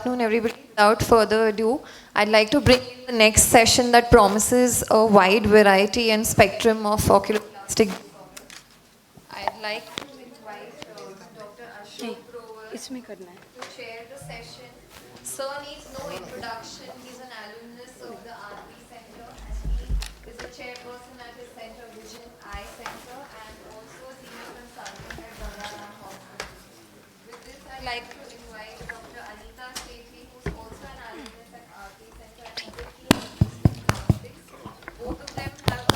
Afternoon, everybody. Without further ado, I'd like to bring in the next session that promises a wide variety and spectrum of oculoplastic. I'd like to invite Dr. Ashok Grover to chair the session. Sir needs no introduction. He's an alumnus of the RP Center and he is the chairperson at his center, Vision Eye Center, and also a senior consultant at Ganga Hospital. With this, I'd like to invite Dr. Who's also an alumnus at RP Center and both of them have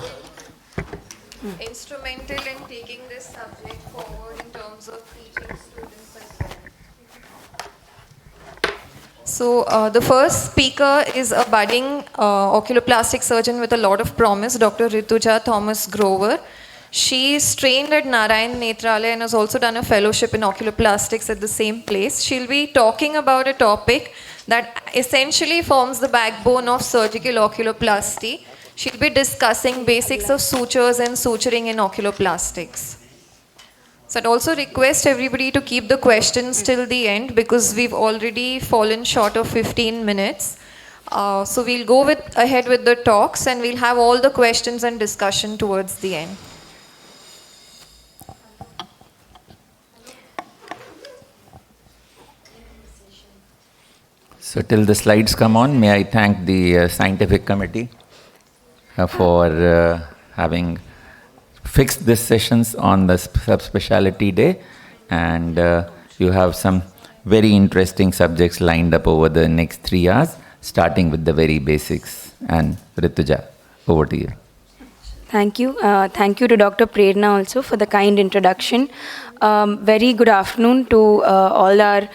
been instrumental in taking this subject forward in terms of teaching students as well. So the first speaker is a budding oculoplastic surgeon with a lot of promise, Dr. Rituja Thomas Grover. She is trained at Narayan Nethralaya and has also done a fellowship in oculoplastics at the same place. She'll be talking about a topic that essentially forms the backbone of surgical oculoplasty. She'll be discussing basics of sutures and suturing in oculoplastics. So I'd also request everybody to keep the questions till the end because we've already fallen short of 15 minutes. So we'll go ahead with the talks and we'll have all the questions and discussion towards the end. So till the slides come on, may I thank the scientific committee for having fixed these sessions on the subspecialty day, and you have some very interesting subjects lined up over the next 3 hours, starting with the very basics. And Rituja, over to you. Thank you. Thank you to Dr. Prerna also for the kind introduction. Very good afternoon to all our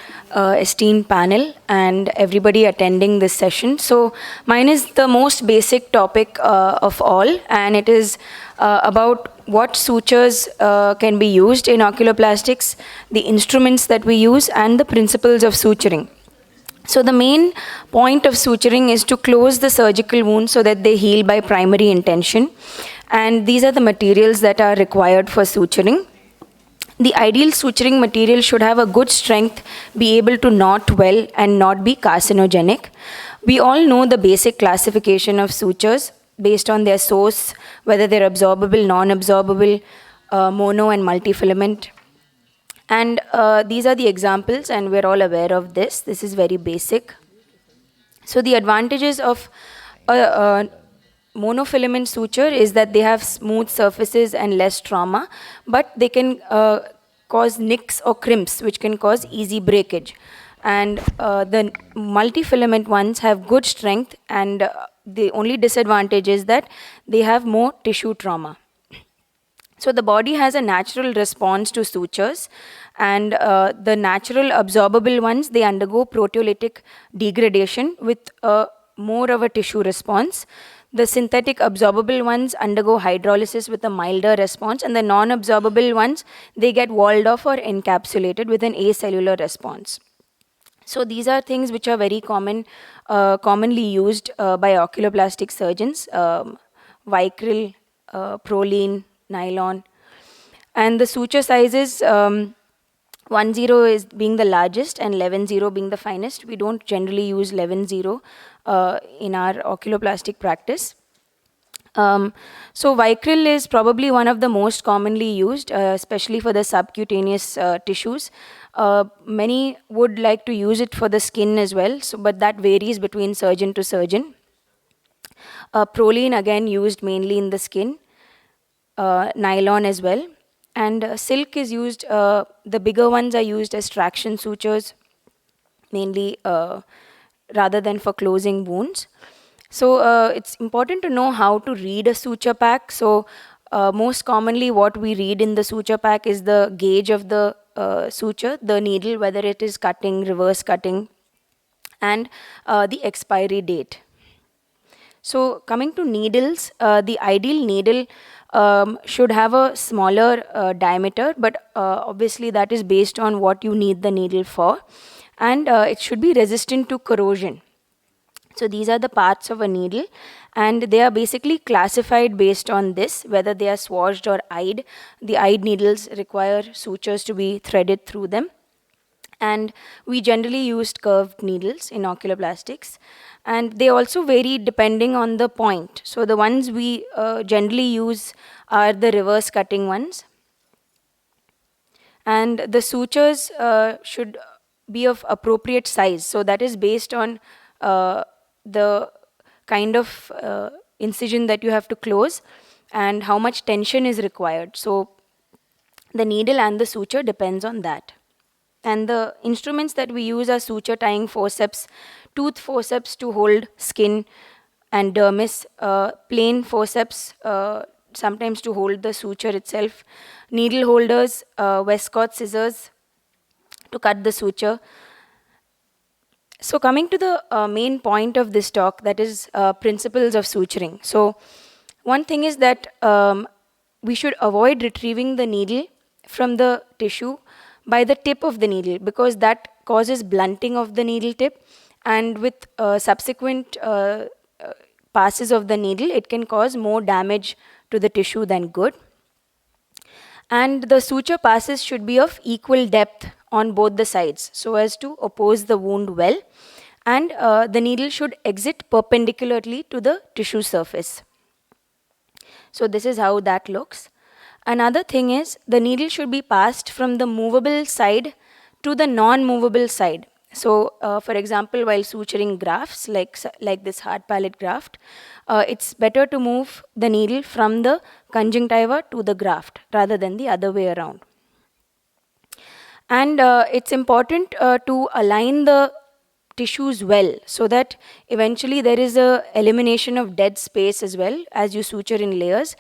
esteemed panel and everybody attending this session. So mine is the most basic topic of all, and it is about what sutures can be used in oculoplastics, the instruments that we use, and the principles of suturing. So the main point of suturing is to close the surgical wound so that they heal by primary intention. And these are the materials that are required for suturing. The ideal suturing material should have a good strength, be able to knot well, and not be carcinogenic. We all know the basic classification of sutures based on their source, whether they're absorbable, non-absorbable, mono and multifilament. And these are the examples, and we're all aware of this. This is very basic. So the advantages of monofilament suture is that they have smooth surfaces and less trauma, but they can cause nicks or crimps, which can cause easy breakage. And the multifilament ones have good strength, and the only disadvantage is that they have more tissue trauma. So the body has a natural response to sutures, and the natural absorbable ones, they undergo proteolytic degradation with more of a tissue response. The synthetic absorbable ones undergo hydrolysis with a milder response, and the non-absorbable ones, they get walled off or encapsulated with an acellular response. So these are things which are very commonly used by oculoplastic surgeons, Vicryl, Prolene, nylon. And the suture sizes, 1-0 is being the largest and 11-0 being the finest. We don't generally use 11-0 in our oculoplastic practice. So Vicryl is probably one of the most commonly used, especially for the subcutaneous tissues. Many would like to use it for the skin as well, but that varies between surgeon to surgeon. Prolene again used mainly in the skin, nylon as well. And silk is used, the bigger ones are used as traction sutures, mainly rather than for closing wounds. So it's important to know how to read a suture pack. So most commonly what we read in the suture pack is the gauge of the suture, the needle, whether it is cutting, reverse cutting, and the expiry date. So coming to needles, the ideal needle should have a smaller diameter, but obviously that is based on what you need the needle for, and it should be resistant to corrosion. So these are the parts of a needle, and they are basically classified based on this, whether they are swashed or eyed. The eyed needles require sutures to be threaded through them, And we generally used curved needles in oculoplastics, and they also vary depending on the point. So the ones we generally use are the reverse cutting ones, and the sutures should be of appropriate size. So that is based on the kind of incision that you have to close and how much tension is required. So the needle and the suture depends on that. And the instruments that we use are suture tying forceps, tooth forceps to hold skin and dermis, plain forceps sometimes to hold the suture itself, needle holders, Westcott scissors to cut the suture. So coming to the main point of this talk, that is principles of suturing. So one thing is that we should avoid retrieving the needle from the tissue by the tip of the needle, because that causes blunting of the needle tip, and with subsequent passes of the needle, it can cause more damage to the tissue than good. And the suture passes should be of equal depth on both the sides so as to oppose the wound well, and the needle should exit perpendicularly to the tissue surface. So this is how that looks. Another thing is the needle should be passed from the movable side to the non-movable side. So for example, while suturing grafts like this hard palate graft, it's better to move the needle from the conjunctiva to the graft rather than the other way around. And it's important to align the tissues well, so that eventually there is a elimination of dead space as well as you suture in layers,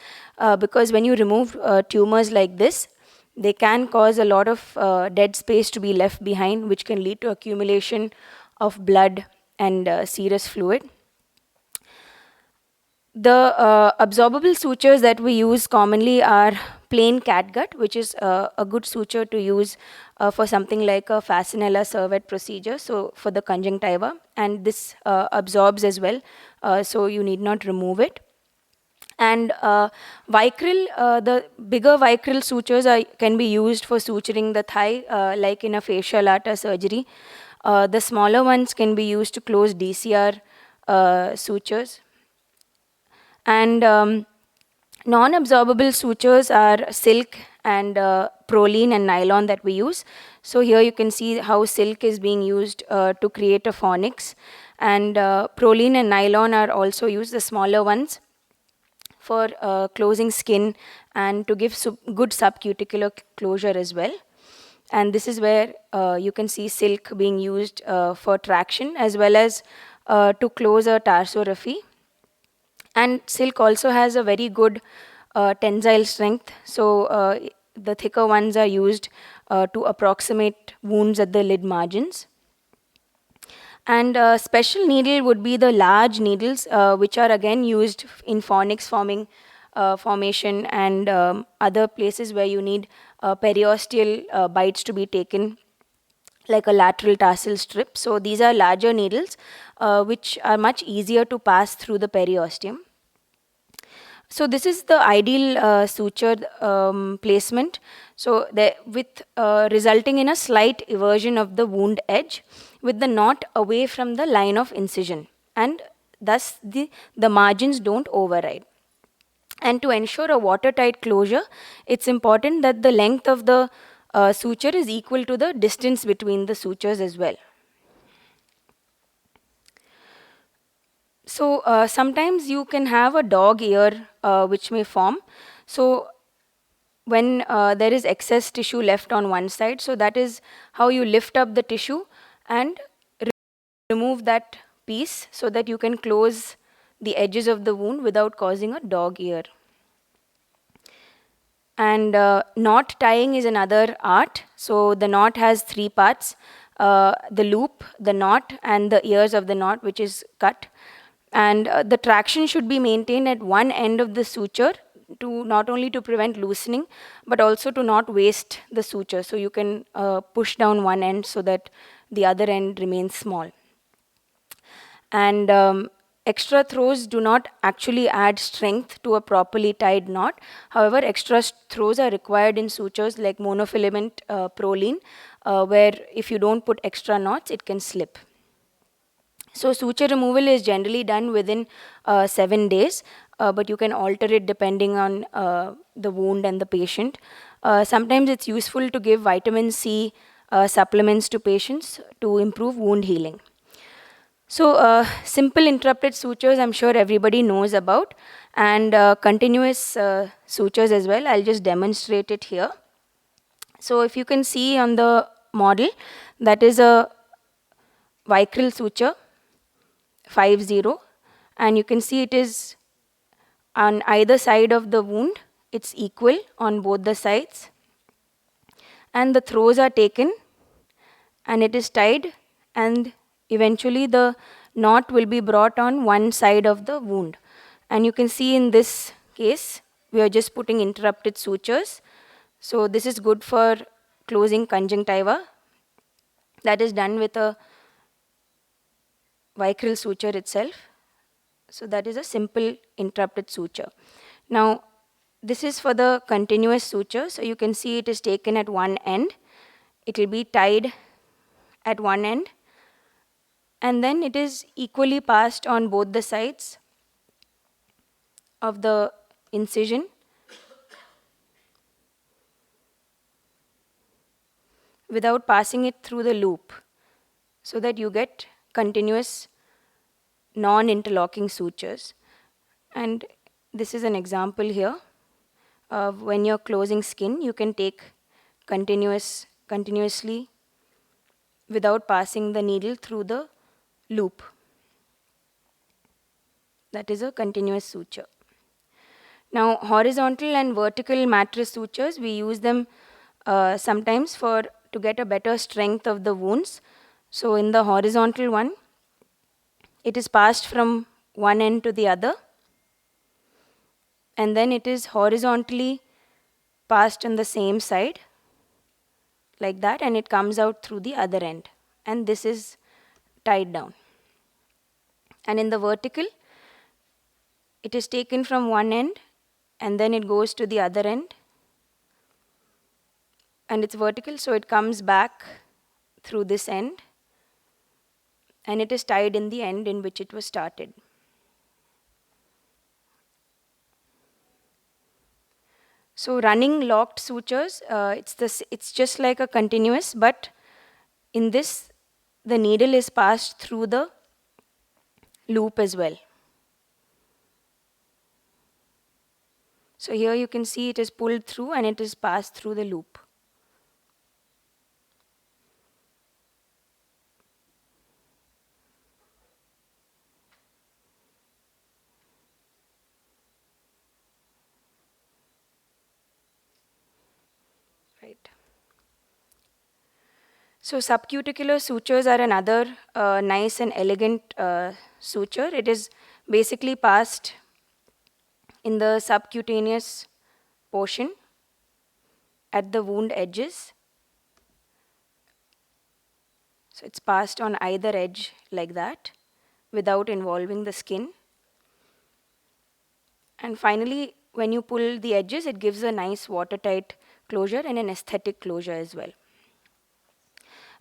because when you remove tumors like this, they can cause a lot of dead space to be left behind, which can lead to accumulation of blood and serous fluid. The absorbable sutures that we use commonly are plain catgut, which is a good suture to use for something like a Fasinella Servet procedure, so for the conjunctiva, and this absorbs as well, so you need not remove it. And vicryl, the bigger vicryl sutures can be used for suturing the thigh, like in a fascia lata surgery. The smaller ones can be used to close DCR sutures. And non-absorbable sutures are silk and proline and nylon that we use. So here you can see how silk is being used to create a fornix, and proline and nylon are also used, the smaller ones, for closing skin and to give good subcuticular closure as well. And this is where you can see silk being used for traction as well as to close a tarsorrhaphy. And silk also has a very good tensile strength, so the thicker ones are used to approximate wounds at the lid margins. And special needle would be the large needles, which are again used in fornix formation and other places where you need periosteal bites to be taken, like a lateral tarsal strip. So these are larger needles which are much easier to pass through the periosteum. So this is the ideal suture placement. So with resulting in a slight eversion of the wound edge with the knot away from the line of incision, and thus the margins don't override. And to ensure a watertight closure, it's important that the length of the suture is equal to the distance between the sutures as well. So sometimes you can have a dog ear which may form. So when there is excess tissue left on one side, so that is how you lift up the tissue and remove that piece so that you can close the edges of the wound without causing a dog ear. And knot tying is another art. So the knot has three parts: the loop, the knot, and the ears of the knot, which is cut. And the traction should be maintained at one end of the suture to not only to prevent loosening, but also to not waste the suture. So you can push down one end so that the other end remains small. And extra throws do not actually add strength to a properly tied knot. However, extra throws are required in sutures like monofilament proline, where if you don't put extra knots, it can slip. So suture removal is generally done within 7 days, but you can alter it depending on the wound and the patient. Sometimes it's useful to give vitamin C supplements to patients to improve wound healing. So simple interrupted sutures, I'm sure everybody knows about, and continuous sutures as well. I'll just demonstrate it here. So if you can see on the model, that is a vicryl suture, 5-0, and you can see it is on either side of the wound. It's equal on both the sides, and the throws are taken and it is tied, and eventually the knot will be brought on one side of the wound. And you can see in this case we are just putting interrupted sutures. So this is good for closing conjunctiva. That is done with a vicryl suture itself. So that is a simple interrupted suture. Now this is for the continuous suture. So you can see it is taken at one end. It will be tied at one end, and then it is equally passed on both the sides of the incision. Without passing it through the loop, so that you get continuous non-interlocking sutures. And this is an example here of when you're closing skin, you can take continuously without passing the needle through the loop. That is a continuous suture. Now, horizontal and vertical mattress sutures, we use them sometimes to get a better strength of the wounds. So in the horizontal one, it is passed from one end to the other, and then it is horizontally passed on the same side like that, and it comes out through the other end, and this is tied down. And in the vertical, it is taken from one end and then it goes to the other end, and it's vertical, so it comes back through this end, and it is tied in the end in which it was started. So running locked sutures, it's just like a continuous, but in this, the needle is passed through the loop as well. So here you can see it is pulled through and it is passed through the loop. Right. So subcuticular sutures are another nice and elegant suture. It is basically passed in the subcutaneous portion at the wound edges. So it's passed on either edge like that without involving the skin. And finally, when you pull the edges, it gives a nice watertight closure and an aesthetic closure as well.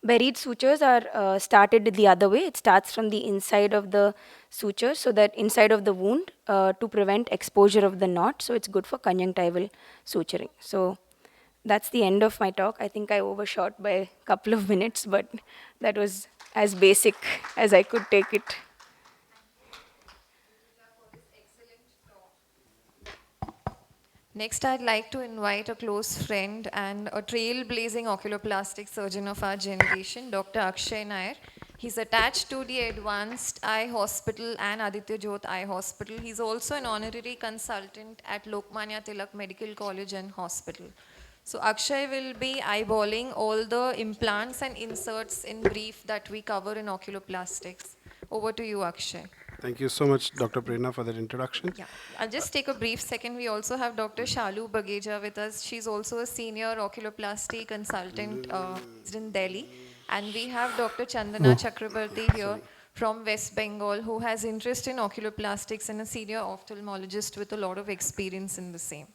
Buried sutures are started the other way. It starts from the inside of the suture, so that inside of the wound to prevent exposure of the knot. So it's good for conjunctival suturing. So that's the end of my talk. I think I overshot by a couple of minutes, but that was as basic as I could take it. Next, I'd like to invite a close friend and a trailblazing oculoplastic surgeon of our generation, Dr. Akshay Nair. He's attached to the Advanced Eye Hospital and Aditya Jyot Eye Hospital. He's also an honorary consultant at Lokmanya Tilak Medical College and Hospital. So Akshay will be eyeballing all the implants and inserts in brief that we cover in oculoplastics. Over to you, Akshay. Thank you so much, Dr. Prerna, for that introduction. Yeah, I'll just take a brief second. We also have Dr. Shalu Bageja with us. She's also a senior oculoplasty consultant in Delhi. And we have Dr. Chandana Chakrabarti here from West Bengal who has interest in oculoplastics and a senior ophthalmologist with a lot of experience in the same.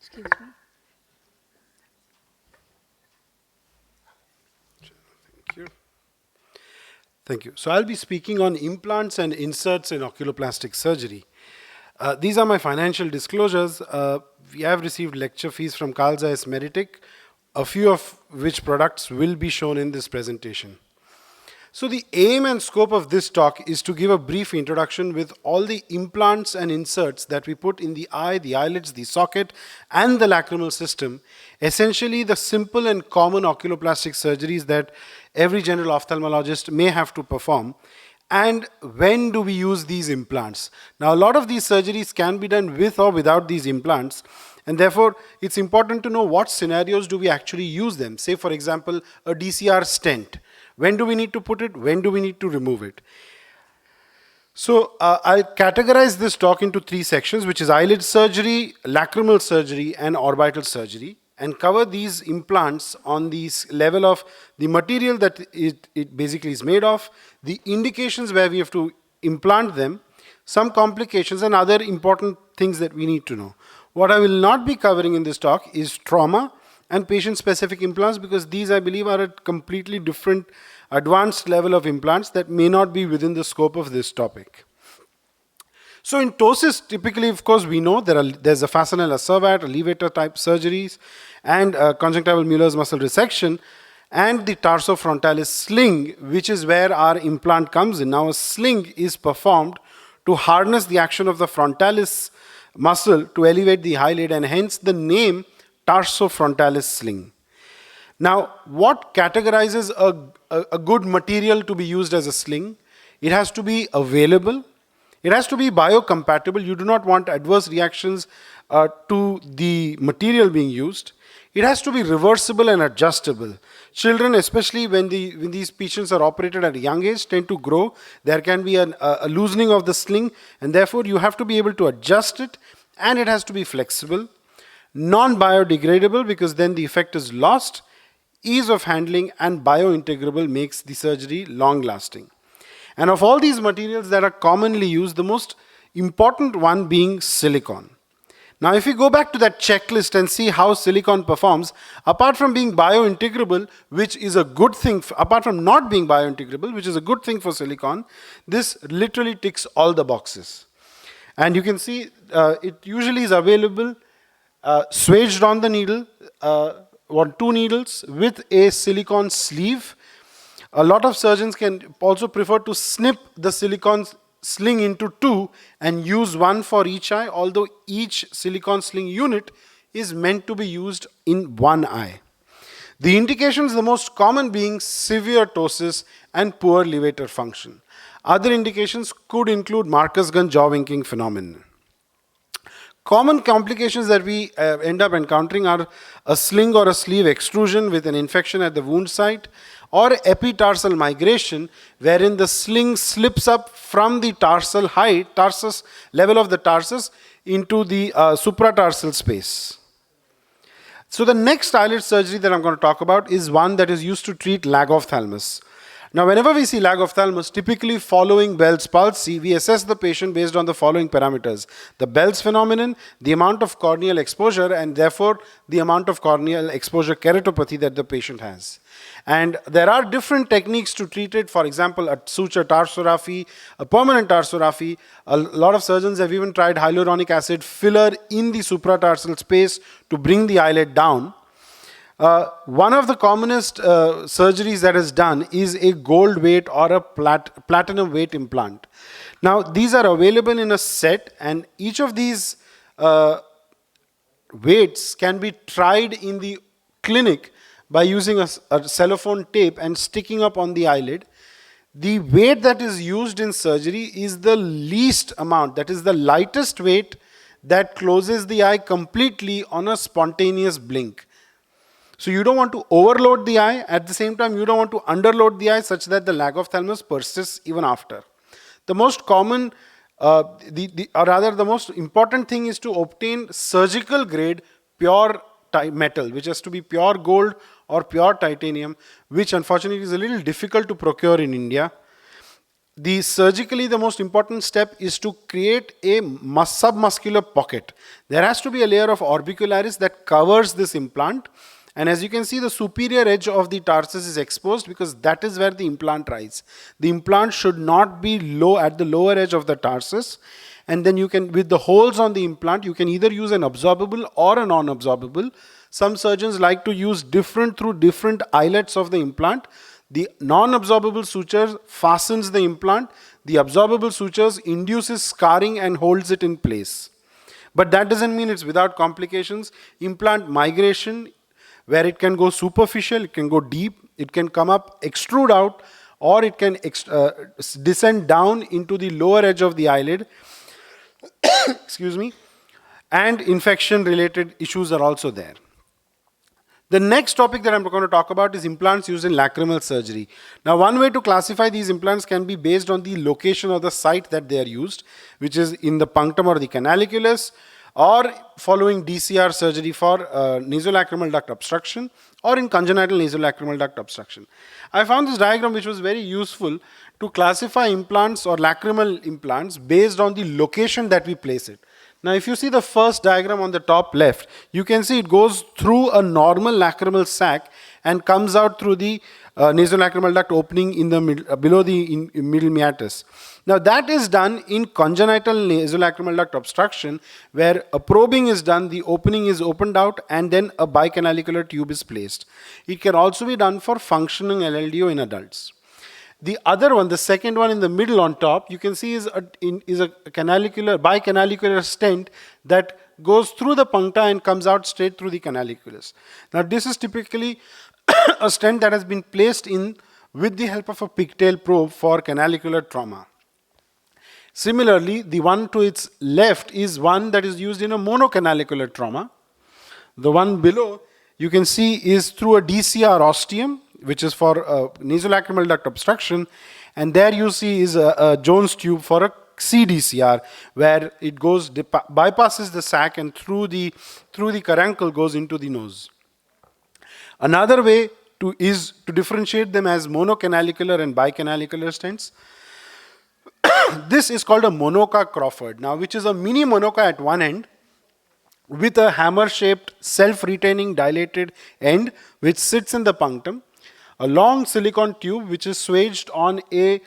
Excuse me. Thank you. Thank you. So I'll be speaking on implants and inserts in oculoplastic surgery. These are my financial disclosures. We have received lecture fees from Carl Zeiss Meditech, a few of which products will be shown in this presentation. So the aim and scope of this talk is to give a brief introduction with all the implants and inserts that we put in the eye, the eyelids, the socket, and the lacrimal system. Essentially the simple and common oculoplastic surgeries that every general ophthalmologist may have to perform. And when do we use these implants? Now a lot of these surgeries can be done with or without these implants. And therefore, it's important to know what scenarios do we actually use them. Say, for example, a DCR stent. When do we need to put it? When do we need to remove it? So I'll categorize this talk into three sections, which is eyelid surgery, lacrimal surgery, and orbital surgery, and cover these implants on the level of the material that it basically is made of, the indications where we have to implant them, some complications, and other important things that we need to know. What I will not be covering in this talk is trauma and patient-specific implants, because these, I believe, are a completely different advanced level of implants that may not be within the scope of this topic. So in ptosis, typically, of course, we know there's a Fastenal Asservat, a levator type surgeries, and conjunctival Mueller's muscle resection, and the tarsofrontalis sling, which is where our implant comes in. Now a sling is performed to harness the action of the frontalis muscle to elevate the eyelid, and hence the name tarsofrontalis sling. Now, what categorizes a good material to be used as a sling? It has to be available. It has to be biocompatible. You do not want adverse reactions to the material being used. It has to be reversible and adjustable. Children, especially when these patients are operated at a young age, tend to grow. There can be a loosening of the sling, and therefore you have to be able to adjust it, and it has to be flexible. Non-biodegradable, because then the effect is lost. Ease of handling, and biointegrable makes the surgery long-lasting. And of all these materials that are commonly used, the most important one being silicone. Now, if we go back to that checklist and see how silicone performs, apart from being biointegrable, which is a good thing, apart from not being biointegrable, which is a good thing for silicone, this literally ticks all the boxes. And you can see it usually is available swaged on the needle, two needles with a silicone sleeve. A lot of surgeons can also prefer to snip the silicone sling into two and use one for each eye, although each silicone sling unit is meant to be used in one eye. The indications, the most common being severe ptosis and poor levator function. Other indications could include Marcus-Gunn jaw winking phenomenon. Common complications that we end up encountering are a sling or a sleeve extrusion with an infection at the wound site, or epitarsal migration, wherein the sling slips up from the tarsal height, tarsus level of the tarsus, into the supratarsal space. So the next eyelid surgery that I'm going to talk about is one that is used to treat lag of thalmus. Now, whenever we see lag of thalmus, typically following Bell's palsy, we assess the patient based on the following parameters: the Bell's phenomenon, the amount of corneal exposure, and therefore the amount of corneal exposure keratopathy that the patient has. And there are different techniques to treat it. For example, a suture tarsorrhaphy, a permanent tarsorrhaphy. A lot of surgeons have even tried hyaluronic acid filler in the supratarsal space to bring the eyelid down. One of the commonest surgeries that is done is a gold weight or a platinum weight implant. Now, these are available in a set, and each of these weights can be tried in the clinic by using a cellophane tape and sticking up on the eyelid. The weight that is used in surgery is the least amount, that is the lightest weight that closes the eye completely on a spontaneous blink. So you don't want to overload the eye, at the same time you don't want to underload the eye such that the lag of thalamus persists even after. The most common, or rather the most important thing is to obtain surgical grade pure metal, which has to be pure gold or pure titanium, which unfortunately is a little difficult to procure in India. Surgically, the most important step is to create a submuscular pocket. There has to be a layer of orbicularis that covers this implant. And as you can see, the superior edge of the tarsus is exposed because that is where the implant rides. The implant should not be low at the lower edge of the tarsus. And then you can, with the holes on the implant, you can either use an absorbable or a non-absorbable. Some surgeons like to use through different eyelets of the implant. The non-absorbable suture fastens the implant. The absorbable sutures induces scarring and holds it in place. But that doesn't mean it's without complications. Implant migration, where it can go superficial, it can go deep, it can come up, extrude out, or it can descend down into the lower edge of the eyelid. Excuse me. And infection-related issues are also there. The next topic that I'm going to talk about is implants used in lacrimal surgery. Now, one way to classify these implants can be based on the location of the site that they are used, which is in the punctum or the canaliculus, or following DCR surgery for nasolacrimal duct obstruction, or in congenital nasolacrimal duct obstruction. I found this diagram which was very useful to classify implants or lacrimal implants based on the location that we place it. Now, if you see the first diagram on the top left, you can see it goes through a normal lacrimal sac and comes out through the nasolacrimal duct opening in the below the middle meatus. Now, that is done in congenital nasolacrimal duct obstruction, where a probing is done, the opening is opened out, and then a bicanalicular tube is placed. It can also be done for functioning LLDO in adults. The other one, the second one in the middle on top, you can see is a bicanalicular stent that goes through the puncta and comes out straight through the canaliculus. Now, this is typically a stent that has been placed in with the help of a pigtail probe for canalicular trauma. Similarly, the one to its left is one that is used in a monocanalicular trauma. The one below, you can see, is through a DCR ostium, which is for nasolacrimal duct obstruction, and there you see is a Jones tube for a CDCR, where it goes bypasses the sac and through the caruncle goes into the nose. Another way is to differentiate them as monocanalicular and bicanalicular stents. This is called a Monoca Crawford, now, which is a mini Monoca at one end with a hammer-shaped self-retaining dilated end which sits in the punctum. A long silicon tube which is swaged on a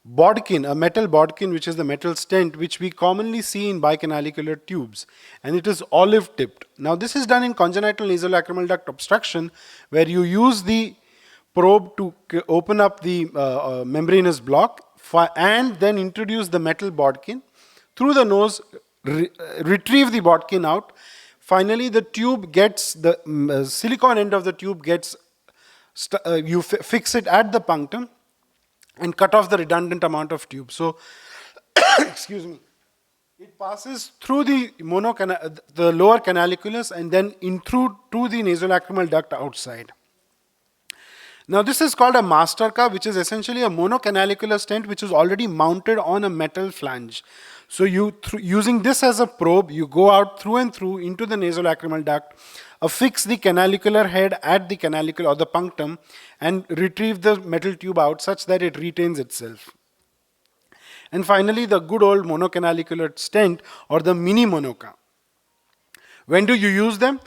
bodkin, a metal bodkin, which is the metal stent which we commonly see in bicanalicular tubes, and it is olive tipped. Now, this is done in congenital nasolacrimal duct obstruction, where you use the probe to open up the membranous block and then introduce the metal bodkin through the nose, retrieve the bodkin out. Finally, the tube gets, the silicon end of the tube gets, you fix it at the punctum and cut off the redundant amount of tube. So, excuse me, it passes through the lower canaliculus and then in through to the nasolacrimal duct outside. Now, this is called a Masterca, which is essentially a monocanalicular stent which is already mounted on a metal flange. So, using this as a probe, you go out through and through into the nasolacrimal duct, affix the canalicular head at the canalicle or the punctum, and retrieve the metal tube out such that it retains itself. And finally, the good old monocanalicular stent or the mini Monoca. When do you use them?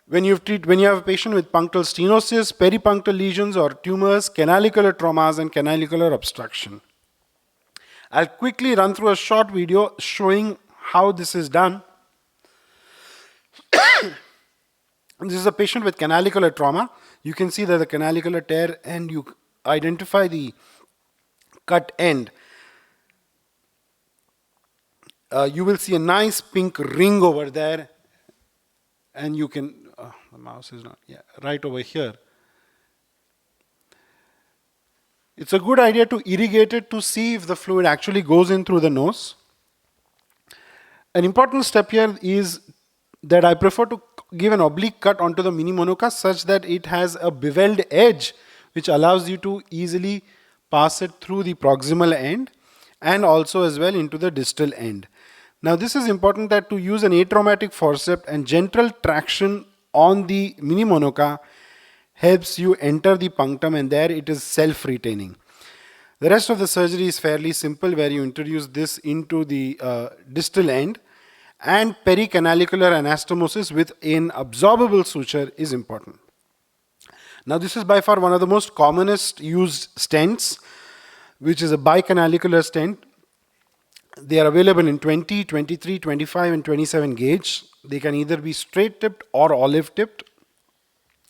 When you have a patient with punctal stenosis, peripunctal lesions or tumors, canalicular traumas, and canalicular obstruction. I'll quickly run through a short video showing how this is done. This is a patient with canalicular trauma. You can see that the canalicular tear, and you identify the cut end. You will see a nice pink ring over there, and you can the mouse is not, yeah, right over here. It's a good idea to irrigate it to see if the fluid actually goes in through the nose. An important step here is that I prefer to give an oblique cut onto the mini monoca such that it has a beveled edge which allows you to easily pass it through the proximal end and also as well into the distal end. Now this is important that to use an atraumatic forceps and gentle traction on the mini monoca helps you enter the punctum, and there it is self-retaining. The rest of the surgery is fairly simple, where you introduce this into the distal end, and pericanalicular anastomosis with an absorbable suture is important. Now this is by far one of the most commonest used stents, which is a bicanalicular stent. They are available in 20, 23, 25 and 27 gauge. They can either be straight tipped or olive tipped.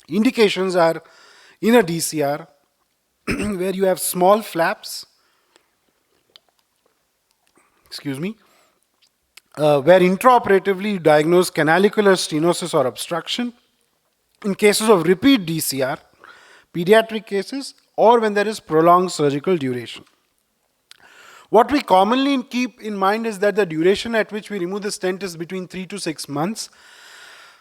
Indications are in a DCR where you have small flaps, where intraoperatively you diagnose canalicular stenosis or obstruction. In cases of repeat DCR, pediatric cases, or when there is prolonged surgical duration. What we commonly keep in mind is that the duration at which we remove the stent is between 3 to 6 months.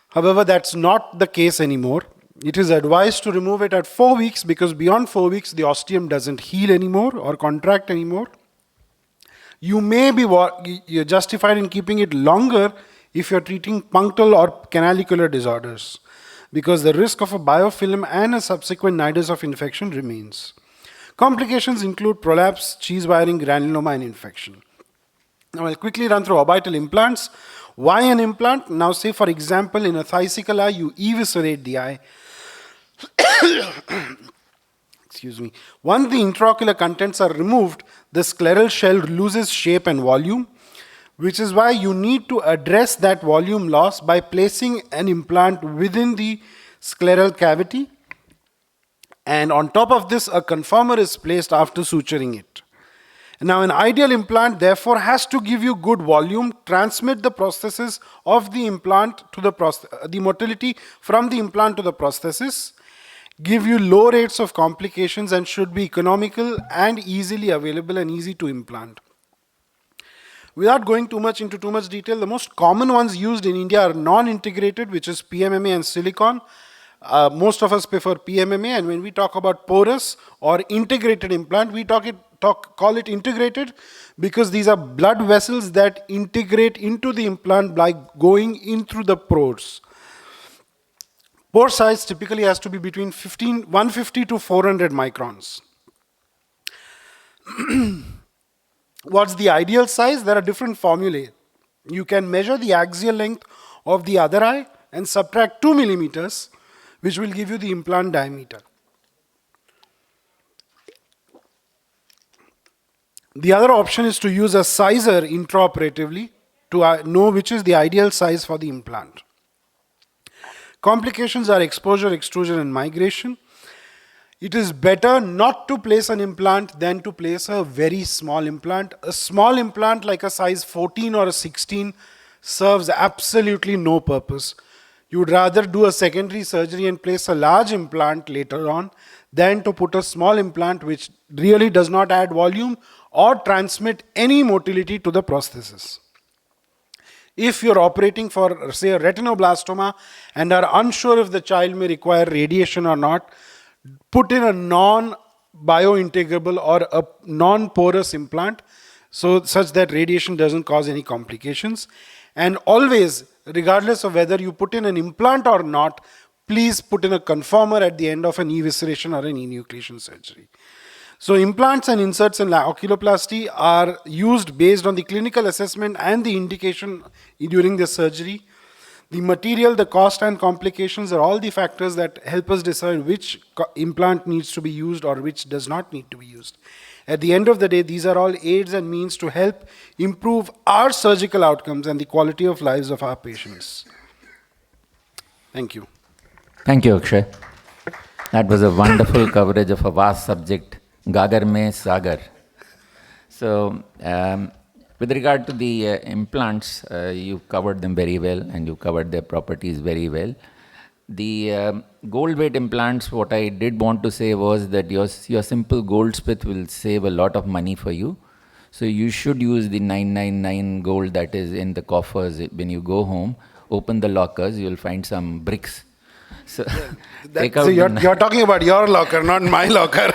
However, that's not the case anymore. It is advised to remove it at 4 weeks because beyond 4 weeks the ostium doesn't heal anymore or contract anymore. You may be you're justified in keeping it longer if you're treating punctal or canalicular disorders, because the risk of a biofilm and a subsequent nidus of infection remains. Complications include prolapse, cheese wiring, granuloma and infection. Now I'll quickly run through orbital implants. Why an implant? Now say for example in a thusical eye you eviscerate the eye. Once the intraocular contents are removed, the scleral shell loses shape and volume, which is why you need to address that volume loss by placing an implant within the scleral cavity, and on top of this a conformer is placed after suturing it. Now an ideal implant therefore has to give you good volume, transmit the prosthesis of the implant to the motility from the implant to the prosthesis, give you low rates of complications, and should be economical and easily available and easy to implant. Without going into too much detail, the most common ones used in India are non-integrated, which is PMMA and silicone. Most of us prefer PMMA, and when we talk about porous or integrated implant, we call it integrated because these are blood vessels that integrate into the implant by going in through the pores. Pore size typically has to be between 150 to 400 microns. What's the ideal size? There are different formulae. You can measure the axial length of the other eye and subtract 2 millimeters, which will give you the implant diameter. The other option is to use a sizer intraoperatively to know which is the ideal size for the implant. Complications are exposure, extrusion and migration. It is better not to place an implant than to place a very small implant. A small implant like a size 14 or a 16 serves absolutely no purpose. You would rather do a secondary surgery and place a large implant later on than to put a small implant which really does not add volume or transmit any motility to the prosthesis. If you're operating for, say, a retinoblastoma and are unsure if the child may require radiation or not, put in a non-biointegrable or a non-porous implant such that radiation doesn't cause any complications. And always, regardless of whether you put in an implant or not, please put in a conformer at the end of an evisceration or an enucleation surgery. So implants and inserts in oculoplasty are used based on the clinical assessment and the indication during the surgery. The material, the cost and complications are all the factors that help us decide which implant needs to be used or which does not need to be used. At the end of the day, these are all aids and means to help improve our surgical outcomes and the quality of lives of our patients. Thank you. Thank you, Akshay. That was a wonderful coverage of a vast subject, Gagar Mein Sagar. So, with regard to the implants, you covered them very well and you covered their properties very well. The gold weight implants, what I did want to say was that your simple gold smith will save a lot of money for you. So you should use the 999 gold that is in the coffers. When you go home, open the lockers, you'll find some bricks. So, take out So you're talking about your locker, not my locker.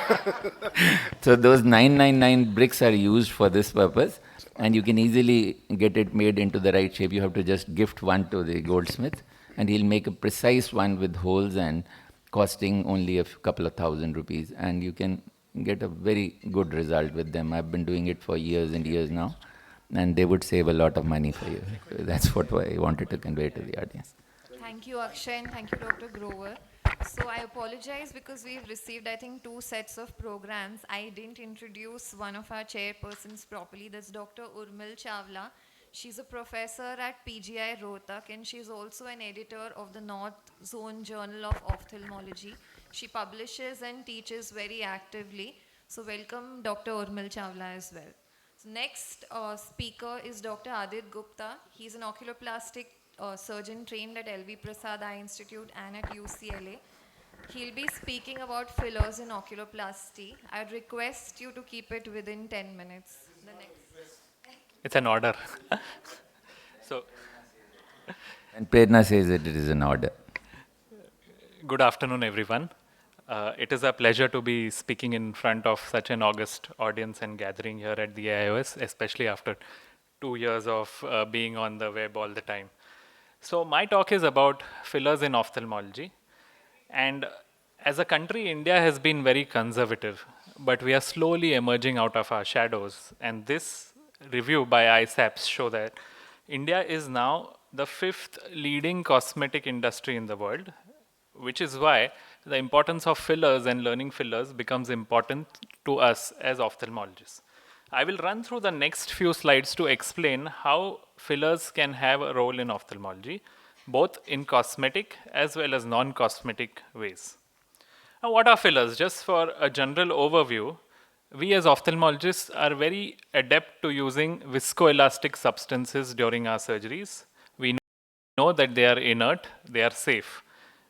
so those 999 bricks are used for this purpose, and you can easily get it made into the right shape. You have to just gift one to the goldsmith, and he'll make a precise one with holes and costing only a couple of thousand rupees. And you can get a very good result with them. I've been doing it for years and years now, and they would save a lot of money for you. That's what I wanted to convey to the audience. Thank you, Akshay, and thank you, Dr. Grover. So I apologize because we've received, I think, 2 sets of programs. I didn't introduce one of our chairpersons properly. That's Dr. Urmil Chawla. She's a professor at PGI Rohtak, and she's also an editor of the North Zone Journal of Ophthalmology. She publishes and teaches very actively. So welcome, Dr. Urmil Chawla as well. So next speaker is Dr. Adit Gupta. He's an oculoplastic surgeon trained at LV Prasad Eye Institute and at UCLA. He'll be speaking about fillers in oculoplasty. I'd request you to keep it within 10 minutes. The next. It's an order. So, And Prerna says that it is an order. good afternoon, everyone. It is a pleasure to be speaking in front of such an august audience and gathering here at the AIOS, especially after 2 years of being on the web all the time. So my talk is about fillers in ophthalmology. And as a country, India has been very conservative, but we are slowly emerging out of our shadows. And this review by ISAPS show that India is now the 5th leading cosmetic industry in the world, which is why the importance of fillers and learning fillers becomes important to us as ophthalmologists. I will run through the next few slides to explain how fillers can have a role in ophthalmology, both in cosmetic as well as non-cosmetic ways. Now, what are fillers? Just for a general overview, we as ophthalmologists are very adept to using viscoelastic substances during our surgeries. We know that they are inert, they are safe.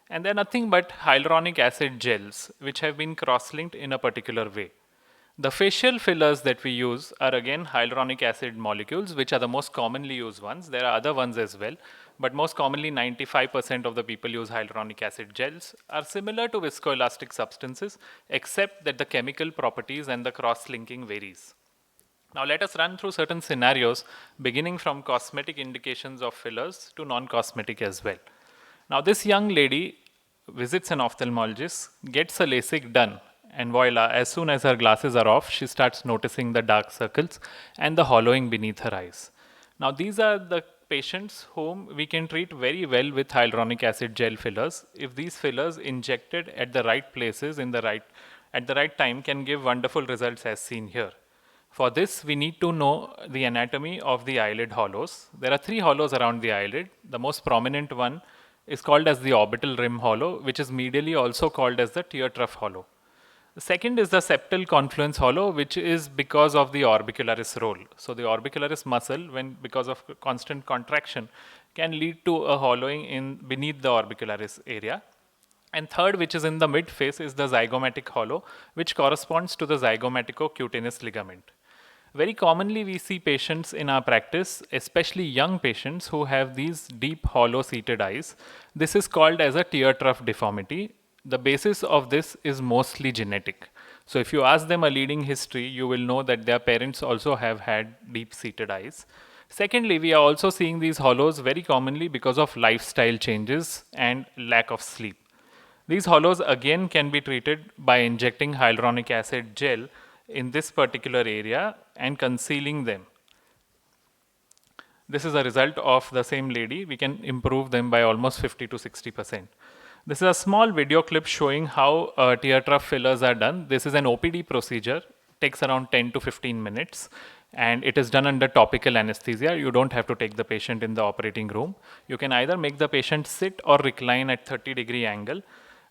And they're nothing but hyaluronic acid gels, which have been cross-linked in a particular way. The facial fillers that we use are again hyaluronic acid molecules, which are the most commonly used ones. There are other ones as well, but most commonly 95% of the people use hyaluronic acid gels, are similar to viscoelastic substances, except that the chemical properties and the cross-linking varies. Now let us run through certain scenarios, beginning from cosmetic indications of fillers to non-cosmetic as well. Now this young lady visits an ophthalmologist, gets a LASIK done, and voila, as soon as her glasses are off, she starts noticing the dark circles and the hollowing beneath her eyes. Now these are the patients whom we can treat very well with hyaluronic acid gel fillers if these fillers injected at the right places at the right time can give wonderful results as seen here. For this, we need to know the anatomy of the eyelid hollows. There are 3 hollows around the eyelid. The most prominent one is called as the orbital rim hollow, which is medially also called as the tear trough hollow. The second is the septal confluence hollow, which is because of the orbicularis role. So the orbicularis muscle, because of constant contraction, can lead to a hollowing beneath the orbicularis area. And third, which is in the mid face, is the zygomatic hollow, which corresponds to the zygomatico-cutaneous ligament. Very commonly, we see patients in our practice, especially young patients who have these deep hollow-seated eyes. This is called as a tear trough deformity. The basis of this is mostly genetic. So if you ask them a leading history, you will know that their parents also have had deep-seated eyes. Secondly, we are also seeing these hollows very commonly because of lifestyle changes and lack of sleep. These hollows again can be treated by injecting hyaluronic acid gel in this particular area and concealing them. This is a result of the same lady. We can improve them by almost 50 to 60%. This is a small video clip showing how tear trough fillers are done. This is an OPD procedure. It takes around 10 to 15 minutes. And it is done under topical anesthesia. You don't have to take the patient in the operating room. You can either make the patient sit or recline at 30-degree angle.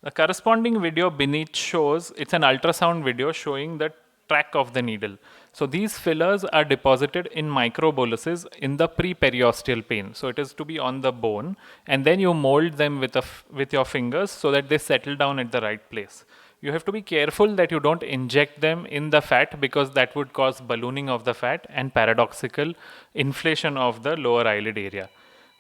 The corresponding video beneath shows, it's an ultrasound video showing the track of the needle. So these fillers are deposited in microboluses in the pre-periosteal plane. So it is to be on the bone, and then you mold them with your fingers so that they settle down at the right place. You have to be careful that you don't inject them in the fat, because that would cause ballooning of the fat and paradoxical inflation of the lower eyelid area.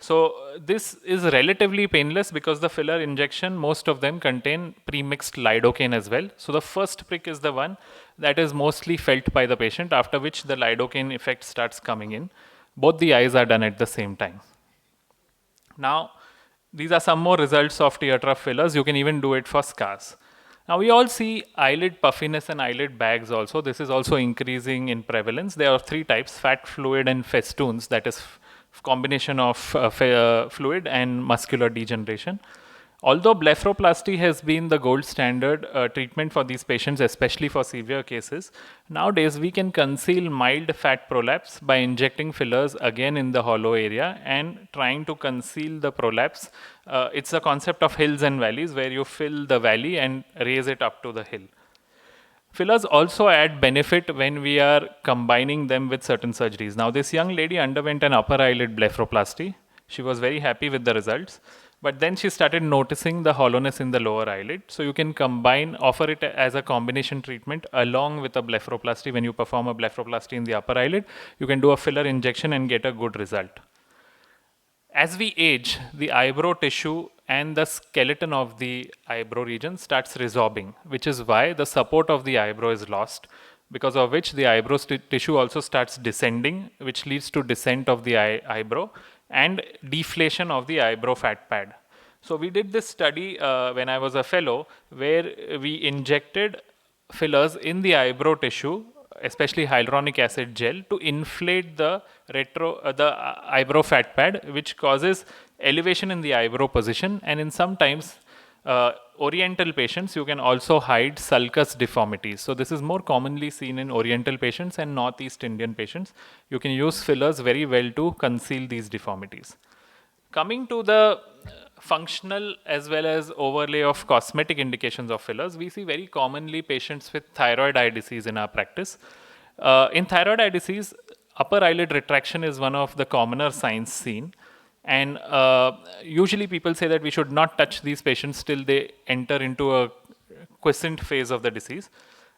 So this is relatively painless because the filler injection, most of them contain pre-mixed lidocaine as well. So the first prick is the one that is mostly felt by the patient, after which the lidocaine effect starts coming in. Both the eyes are done at the same time. Now, these are some more results of tear trough fillers. You can even do it for scars. Now, we all see eyelid puffiness and eyelid bags also. This is also increasing in prevalence. There are three types: fat, fluid, and festoons. That is combination of fluid and muscular degeneration. Although blepharoplasty has been the gold standard treatment for these patients, especially for severe cases, nowadays we can conceal mild fat prolapse by injecting fillers again in the hollow area and trying to conceal the prolapse. It's a concept of hills and valleys, where you fill the valley and raise it up to the hill. Fillers also add benefit when we are combining them with certain surgeries. Now, this young lady underwent an upper eyelid blepharoplasty. She was very happy with the results, but then she started noticing the hollowness in the lower eyelid. So you can offer it as a combination treatment along with a blepharoplasty. When you perform a blepharoplasty in the upper eyelid, you can do a filler injection and get a good result. As we age, the eyebrow tissue and the skeleton of the eyebrow region starts resorbing, which is why the support of the eyebrow is lost, because of which the eyebrow tissue also starts descending, which leads to descent of the eyebrow and deflation of the eyebrow fat pad. So we did this study when I was a fellow, where we injected fillers in the eyebrow tissue, especially hyaluronic acid gel, to inflate the eyebrow fat pad, which causes elevation in the eyebrow position. And in sometimes oriental patients, you can also hide sulcus deformities. So this is more commonly seen in oriental patients and Northeast Indian patients. You can use fillers very well to conceal these deformities. Coming to the functional as well as overlay of cosmetic indications of fillers, we see very commonly patients with thyroid eye disease in our practice. In thyroid eye disease, upper eyelid retraction is one of the commoner signs seen. And usually people say that we should not touch these patients till they enter into a quiescent phase of the disease.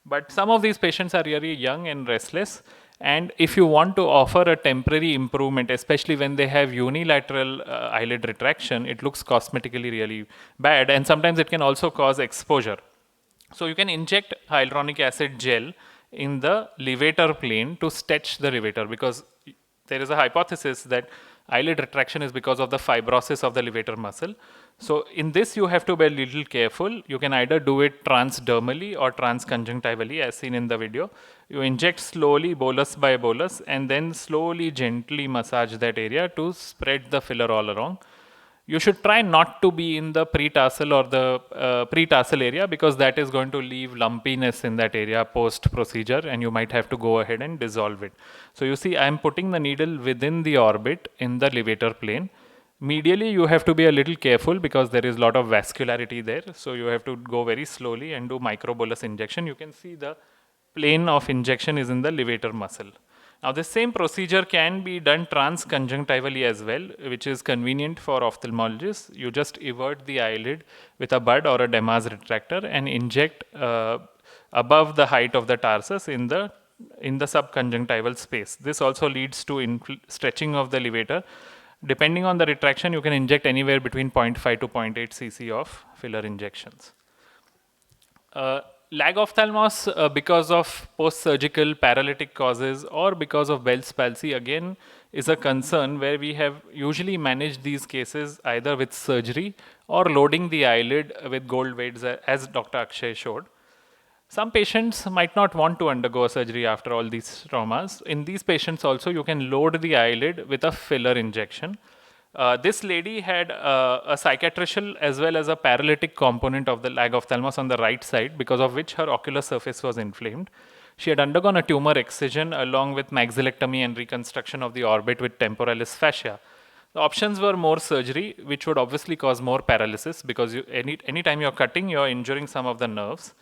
But some of these patients are really young and restless. And if you want to offer a temporary improvement, especially when they have unilateral eyelid retraction, it looks cosmetically really bad. And sometimes it can also cause exposure. So you can inject hyaluronic acid gel in the levator plane to stretch the levator, because there is a hypothesis that eyelid retraction is because of the fibrosis of the levator muscle. So in this, you have to be a little careful. You can either do it transdermally or transconjunctivally, as seen in the video. You inject slowly, bolus by bolus, and then slowly, gently massage that area to spread the filler all around. You should try not to be in the pretarsal or the pretarsal area, because that is going to leave lumpiness in that area post-procedure, and you might have to go ahead and dissolve it. So you see, I am putting the needle within the orbit in the levator plane. Medially, you have to be a little careful because there is a lot of vascularity there. So you have to go very slowly and do microbolus injection. You can see the plane of injection is in the levator muscle. Now, this same procedure can be done transconjunctivally as well, which is convenient for ophthalmologists. You just evert the eyelid with a bud or a Demar's retractor and inject above the height of the tarsus in the subconjunctival space. This also leads to stretching of the levator. Depending on the retraction, you can inject anywhere between 0.5 to 0.8 cc of filler injections. Lag ophthalmos, because of post-surgical paralytic causes or because of Bell's palsy, again is a concern where we have usually managed these cases either with surgery or loading the eyelid with gold weights, as Dr. Akshay showed. Some patients might not want to undergo surgery after all these traumas. In these patients also, you can load the eyelid with a filler injection. This lady had a cicatricial as well as a paralytic component of the lag ophthalmos on the right side, because of which her ocular surface was inflamed. She had undergone a tumor excision along with maxillectomy and reconstruction of the orbit with temporalis fascia. The options were more surgery, which would obviously cause more paralysis, because anytime you're cutting, you're injuring some of the nerves.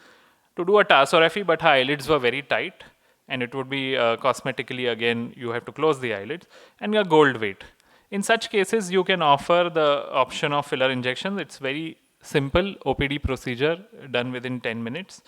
to do a tarsorrhaphy, but her eyelids were very tight, and it would be cosmetically, again, you have to close the eyelids, and a gold weight. In such cases, you can offer the option of filler injections. It's very simple OPD procedure done within 10 minutes.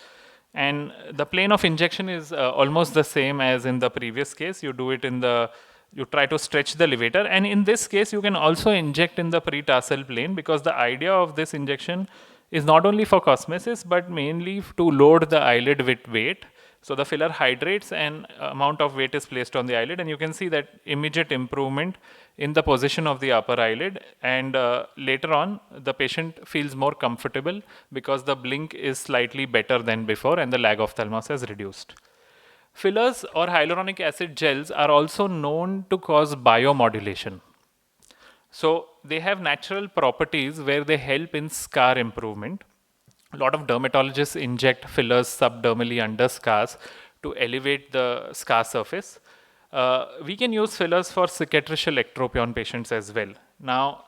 And the plane of injection is almost the same as in the previous case. You do it in the, you try to stretch the levator. And in this case, you can also inject in the pretarsal plane, because the idea of this injection is not only for cosmesis, but mainly to load the eyelid with weight. So the filler hydrates and amount of weight is placed on the eyelid, and you can see that immediate improvement in the position of the upper eyelid, and later on the patient feels more comfortable because the blink is slightly better than before and the lag of ophthalmos has reduced. Fillers or hyaluronic acid gels are also known to cause biomodulation. So they have natural properties where they help in scar improvement. A lot of dermatologists inject fillers subdermally under scars to elevate the scar surface. We can use fillers for cicatricial ectropy on patients as well. Now,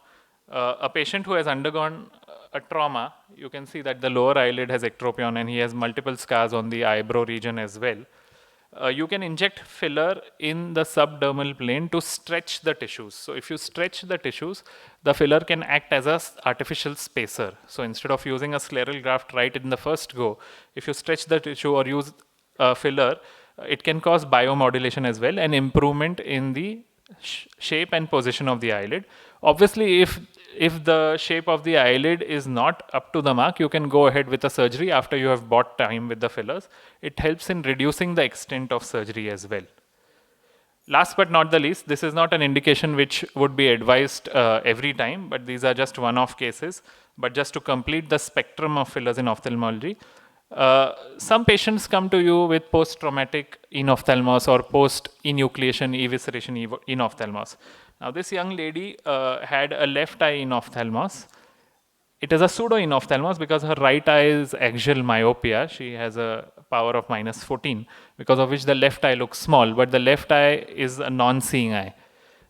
a patient who has undergone a trauma, you can see that the lower eyelid has ectropion and he has multiple scars on the eyebrow region as well. You can inject filler in the subdermal plane to stretch the tissues. So if you stretch the tissues, the filler can act as an artificial spacer. So instead of using a scleral graft right in the first go, if you stretch the tissue or use a filler, it can cause biomodulation as well and improvement in the shape and position of the eyelid. Obviously, if the shape of the eyelid is not up to the mark, you can go ahead with a surgery after you have bought time with the fillers. It helps in reducing the extent of surgery as well. Last but not the least, this is not an indication which would be advised every time, but these are just one-off cases. But just to complete the spectrum of fillers in ophthalmology, some patients come to you with post-traumatic enophthalmos or post-enucleation evisceration enophthalmos. Now, this young lady had a left eye enophthalmos. It is a pseudo-enophthalmos because her right eye is axial myopia. She has a power of -14, because of which the left eye looks small, but the left eye is a non-seeing eye.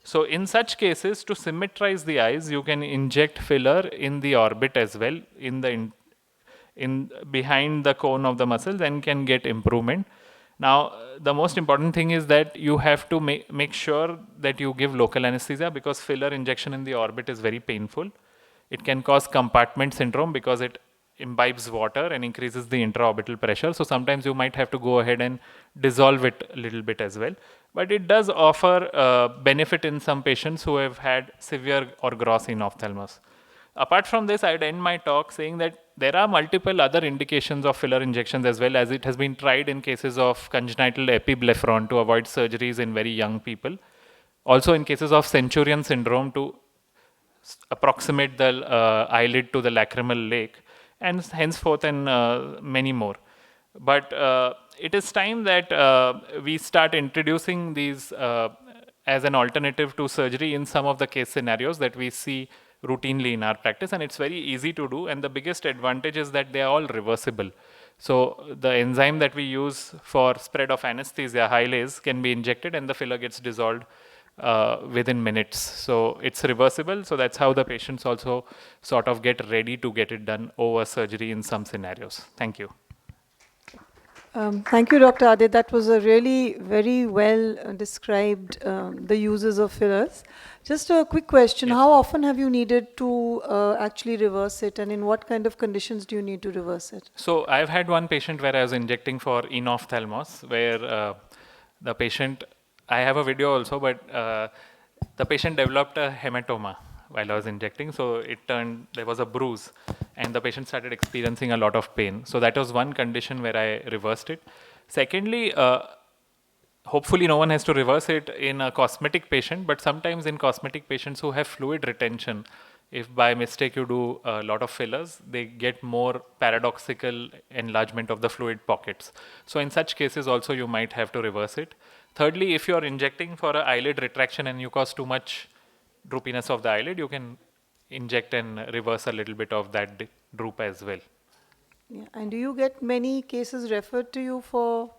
So in such cases, to symmetrize the eyes, you can inject filler in the orbit as well, in behind the cone of the muscles, and can get improvement. Now, the most important thing is that you have to make sure that you give local anesthesia, because filler injection in the orbit is very painful. It can cause compartment syndrome because it imbibes water and increases the intraorbital pressure. So sometimes you might have to go ahead and dissolve it a little bit as well. But it does offer benefit in some patients who have had severe or gross enophthalmos. Apart from this, I'd end my talk saying that there are multiple other indications of filler injections as well, as it has been tried in cases of congenital epiblepharon to avoid surgeries in very young people. Also in cases of Centurion syndrome to approximate the eyelid to the lacrimal lake, and henceforth and many more. But it is time that we start introducing these as an alternative to surgery in some of the case scenarios that we see routinely in our practice, and it's very easy to do, and the biggest advantage is that they are all reversible. So the enzyme that we use for spread of anesthesia, Hylase, can be injected and the filler gets dissolved within minutes. So it's reversible, so that's how the patients also sort of get ready to get it done over surgery in some scenarios. Thank you. Thank you, Dr. Adit. That was a really very well described the uses of fillers. Just a quick question. Yes. How often have you needed to actually reverse it, and in what kind of conditions do you need to reverse it? So I've had one patient where I was injecting for enophthalmos, where the patient, I have a video also, but the patient developed a hematoma while I was injecting. So it turned, there was a bruise, and the patient started experiencing a lot of pain. So that was one condition where I reversed it. Secondly, hopefully no one has to reverse it in a cosmetic patient, but sometimes in cosmetic patients who have fluid retention, if by mistake you do a lot of fillers, they get more paradoxical enlargement of the fluid pockets. So in such cases also you might have to reverse it. Thirdly, if you are injecting for an eyelid retraction and you cause too much droopiness of the eyelid, you can inject and reverse a little bit of that droop as well. Yeah. And do you get many cases referred to you for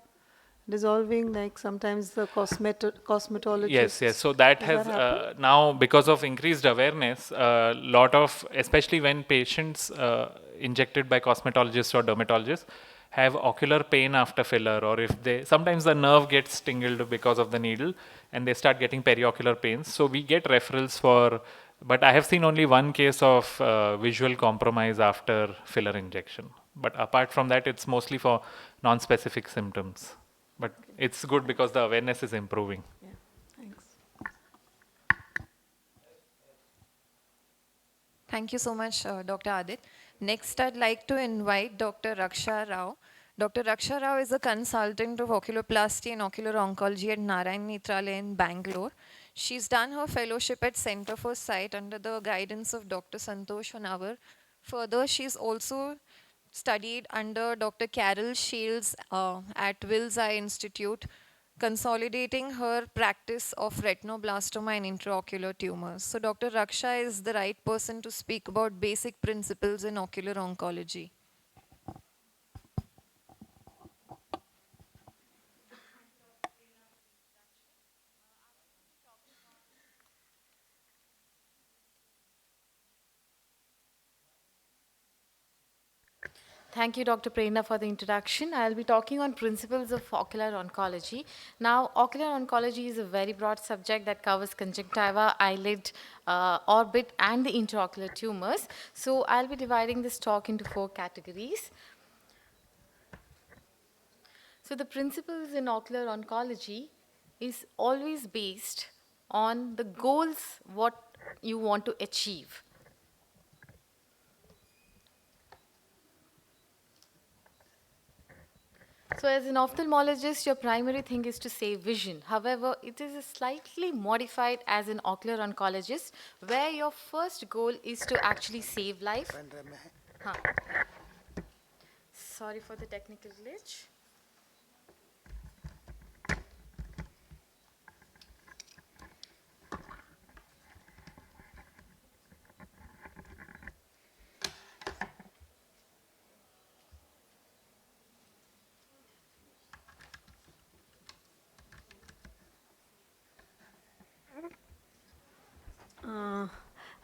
dissolving, like sometimes the cosmetologist? Yes. So that has now, because of increased awareness, a lot of, especially when patients injected by cosmetologists or dermatologists, have ocular pain after filler, or if they, sometimes the nerve gets tingled because of the needle and they start getting periocular pains. So we get referrals for, but I have seen only one case of visual compromise after filler injection. But apart from that, it's mostly for non-specific symptoms. But it's good because the awareness is improving. Yeah, thanks. Thank you so much, Dr. Adit. Next, I'd like to invite Dr. Raksha Rao. Dr. Raksha Rao is a consultant of oculoplasty and ocular oncology at Narayan Nethralaya in Bangalore. She's done her fellowship at Center for Sight under the guidance of Dr. Santosh Honavar. Further, she's also studied under Dr. Carol Shields at Wills Eye Institute, consolidating her practice of retinoblastoma and intraocular tumors. So Dr. Raksha is the right person to speak about basic principles in ocular oncology. Thank you, Dr. Prerna, for the introduction. I'll be talking on principles of ocular oncology. Now, ocular oncology is a very broad subject that covers conjunctiva, eyelid, orbit, and the intraocular tumors. So I'll be dividing this talk into 4 categories. So the principles in ocular oncology is always based on the goals, what you want to achieve. So as an ophthalmologist, your primary thing is to save vision. However, it is slightly modified as an ocular oncologist, where your first goal is to actually save life. Huh. Sorry for the technical glitch.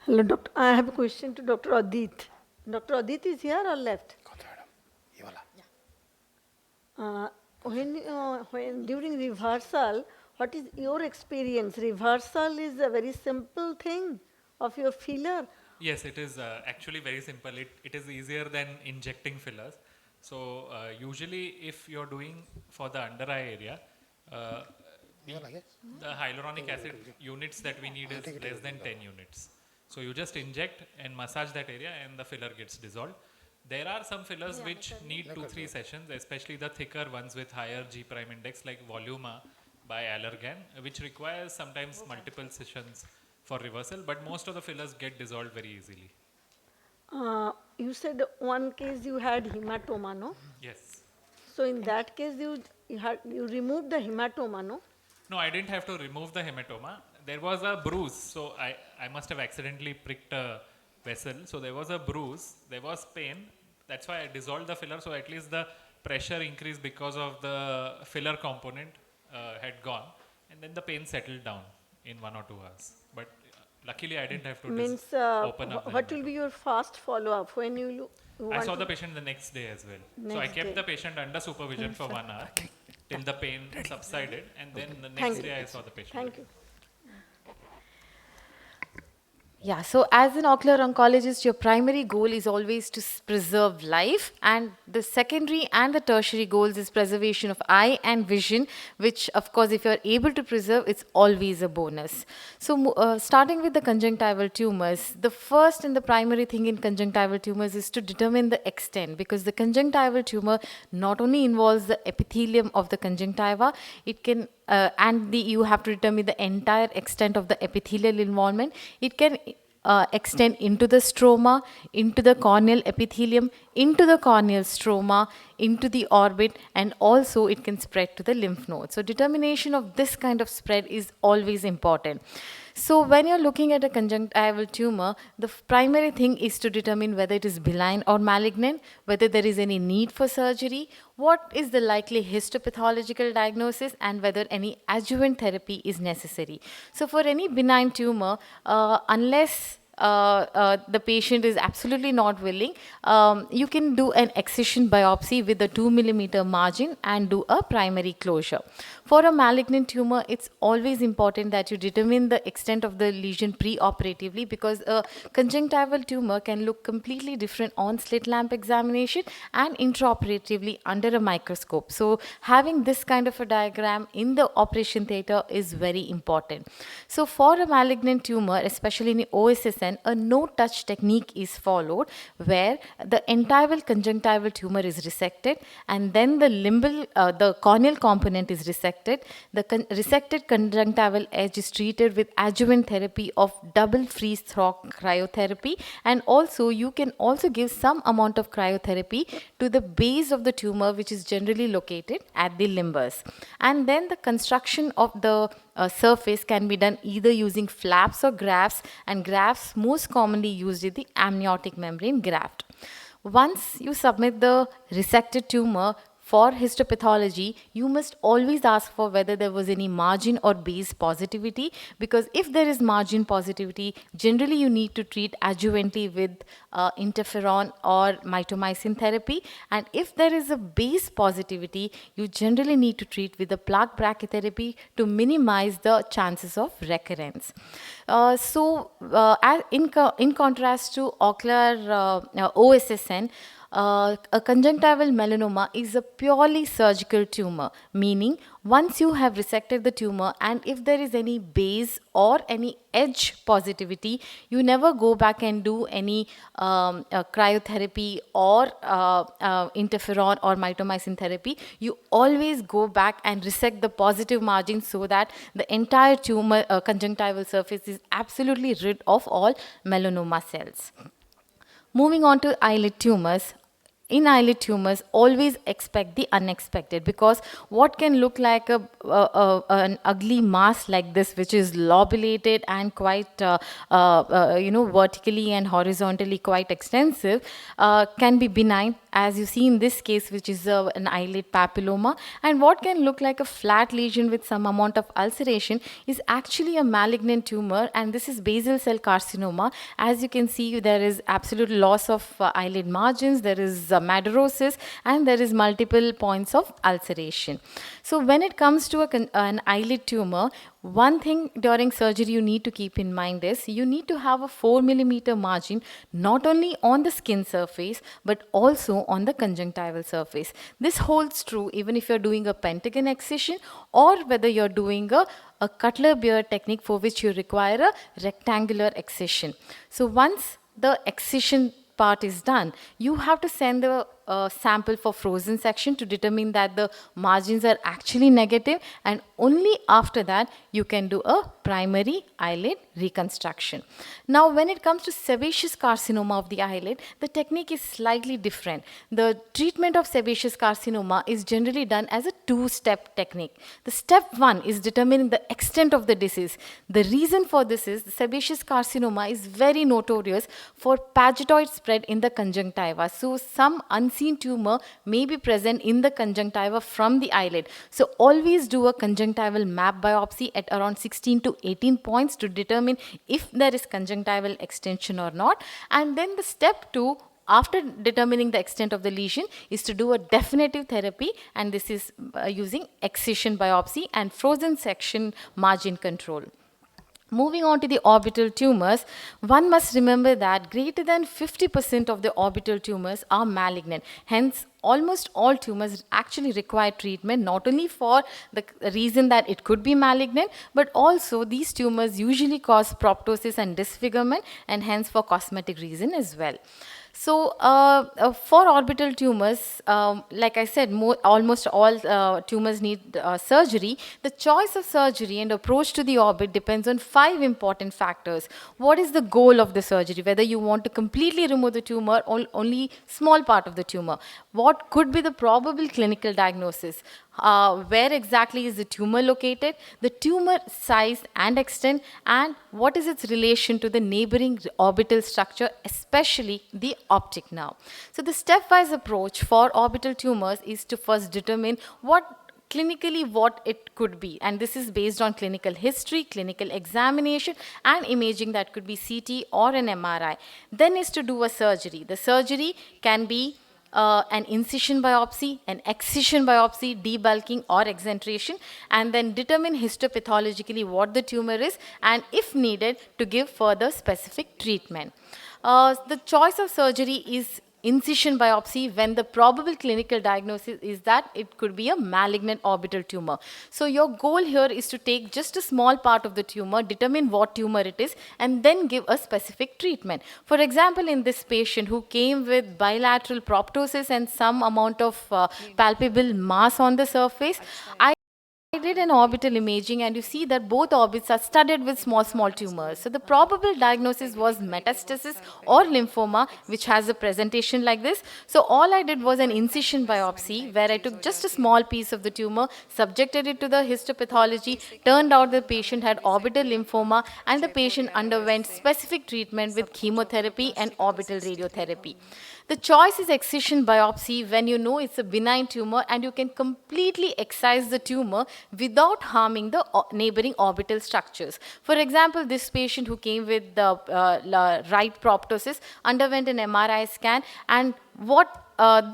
Hello, Doctor. I have a question to Dr. Adit. Dr. Adit is here or left? When during reversal, what is your experience? Reversal is a very simple thing of your filler. Yes, it is actually very simple. It is easier than injecting fillers. So usually if you're doing for the under eye area, the hyaluronic acid units that we need is less than 10 units. So you just inject and massage that area and the filler gets dissolved. There are some fillers which need 2-3 sessions, especially the thicker ones with higher G prime index like Voluma by Allergan, which requires sometimes multiple sessions for reversal, but most of the fillers get dissolved very easily. You said one case you had hematoma, no? Yes. So in that case, you removed the hematoma, no? No, I didn't have to remove the hematoma. There was a bruise, so I must have accidentally pricked a vessel. So there was a bruise, there was pain. That's why I dissolved the filler, so at least the pressure increased because of the filler component had gone. And then the pain settled down in 1 or 2 hours. But luckily I didn't have to open up the what will be your fast follow-up when you I saw the patient the next day as well. So I kept the patient under supervision for 1 hour till the pain subsided, and then the next day I saw the patient. Thank you. Yeah, so as an ocular oncologist, your primary goal is always to preserve life, and the secondary and the tertiary goals is preservation of eye and vision, which of course if you're able to preserve, it's always a bonus. So starting with the conjunctival tumors, the first and the primary thing in conjunctival tumors is to determine the extent, because the conjunctival tumor not only involves the epithelium of the conjunctiva, it can you have to determine the entire extent of the epithelial involvement. It can extend into the stroma, into the corneal epithelium, into the corneal stroma, into the orbit, and also it can spread to the lymph nodes. So determination of this kind of spread is always important. So when you're looking at a conjunctival tumor, the primary thing is to determine whether it is benign or malignant, whether there is any need for surgery, what is the likely histopathological diagnosis, and whether any adjuvant therapy is necessary. So for any benign tumor, unless the patient is absolutely not willing, you can do an excision biopsy with a 2 millimeter margin and do a primary closure. For a malignant tumor, it's always important that you determine the extent of the lesion pre-operatively, because a conjunctival tumor can look completely different on slit lamp examination and intraoperatively under a microscope. So having this kind of a diagram in the operation theater is very important. So for a malignant tumor, especially in OSSN, a no-touch technique is followed, where the entire conjunctival tumor is resected, and then the corneal component is resected. The resected conjunctival edge is treated with adjuvant therapy of double freeze-thaw cryotherapy, and also you can also give some amount of cryotherapy to the base of the tumor, which is generally located at the limbus. And then the construction of the surface can be done either using flaps or grafts, and grafts most commonly used is the amniotic membrane graft. Once you submit the resected tumor for histopathology, you must always ask for whether there was any margin or base positivity, because if there is margin positivity, generally you need to treat adjuvantly with interferon or mitomycin therapy, and if there is a base positivity, you generally need to treat with a plaque brachytherapy to minimize the chances of recurrence. In contrast to ocular OSSN, a conjunctival melanoma is a purely surgical tumor, meaning once you have resected the tumor and if there is any base or any edge positivity, you never go back and do any cryotherapy or interferon or mitomycin therapy. You always go back and resect the positive margin so that the entire tumor conjunctival surface is absolutely rid of all melanoma cells. Moving on to eyelid tumors. In eyelid tumors, always expect the unexpected, because what can look like an ugly mass like this, which is lobulated and quite, vertically and horizontally quite extensive, can be benign, as you see in this case, which is an eyelid papilloma. And what can look like a flat lesion with some amount of ulceration is actually a malignant tumor, and this is basal cell carcinoma. As you can see, there is absolute loss of eyelid margins, there is madarosis, and there is multiple points of ulceration. So when it comes to an eyelid tumor, one thing during surgery you need to keep in mind is you need to have a 4 millimeter margin not only on the skin surface but also on the conjunctival surface. This holds true even if you're doing a pentagon excision or whether you're doing a cutler beard technique for which you require a rectangular excision. So once the excision part is done, you have to send the sample for frozen section to determine that the margins are actually negative, and only after that you can do a primary eyelid reconstruction. Now when it comes to sebaceous carcinoma of the eyelid, the technique is slightly different. The treatment of sebaceous carcinoma is generally done as a two-step technique. The step one is determining the extent of the disease. The reason for this is the sebaceous carcinoma is very notorious for pagetoid spread in the conjunctiva. So some unseen tumor may be present in the conjunctiva from the eyelid. So always do a conjunctival map biopsy at around 16 to 18 points to determine if there is conjunctival extension or not. And then the step two, after determining the extent of the lesion, is to do a definitive therapy, and this is using excision biopsy and frozen section margin control. Moving on to the orbital tumors, one must remember that greater than 50% of the orbital tumors are malignant. Hence, almost all tumors actually require treatment, not only for the reason that it could be malignant, but also these tumors usually cause proptosis and disfigurement, and hence for cosmetic reason as well. So for orbital tumors, like I said, almost all tumors need surgery. The choice of surgery and approach to the orbit depends on 5 important factors. What is the goal of the surgery? Whether you want to completely remove the tumor or only small part of the tumor. What could be the probable clinical diagnosis? Where exactly is the tumor located, the tumor size and extent, and what is its relation to the neighboring orbital structure, especially the optic nerve. So the stepwise approach for orbital tumors is to first determine what clinically what it could be. And this is based on clinical history, clinical examination, and imaging that could be CT or an MRI. Then is to do a surgery. The surgery can be an incision biopsy, an excision biopsy, debulking or exenteration, and then determine histopathologically what the tumor is, and if needed, to give further specific treatment. The choice of surgery is incision biopsy when the probable clinical diagnosis is that it could be a malignant orbital tumor. So your goal here is to take just a small part of the tumor, determine what tumor it is, and then give a specific treatment. For example, in this patient who came with bilateral proptosis and some amount of palpable mass on the surface, I did an orbital imaging, and you see that both orbits are studded with small tumors. So the probable diagnosis was metastasis or lymphoma, which has a presentation like this. So all I did was an incision biopsy where I took just a small piece of the tumor, subjected it to the histopathology, turned out the patient had orbital lymphoma, and the patient underwent specific treatment with chemotherapy and orbital radiotherapy. The choice is excision biopsy when you know it's a benign tumor and you can completely excise the tumor without harming the neighboring orbital structures. For example, this patient who came with the right proptosis underwent an MRI scan, and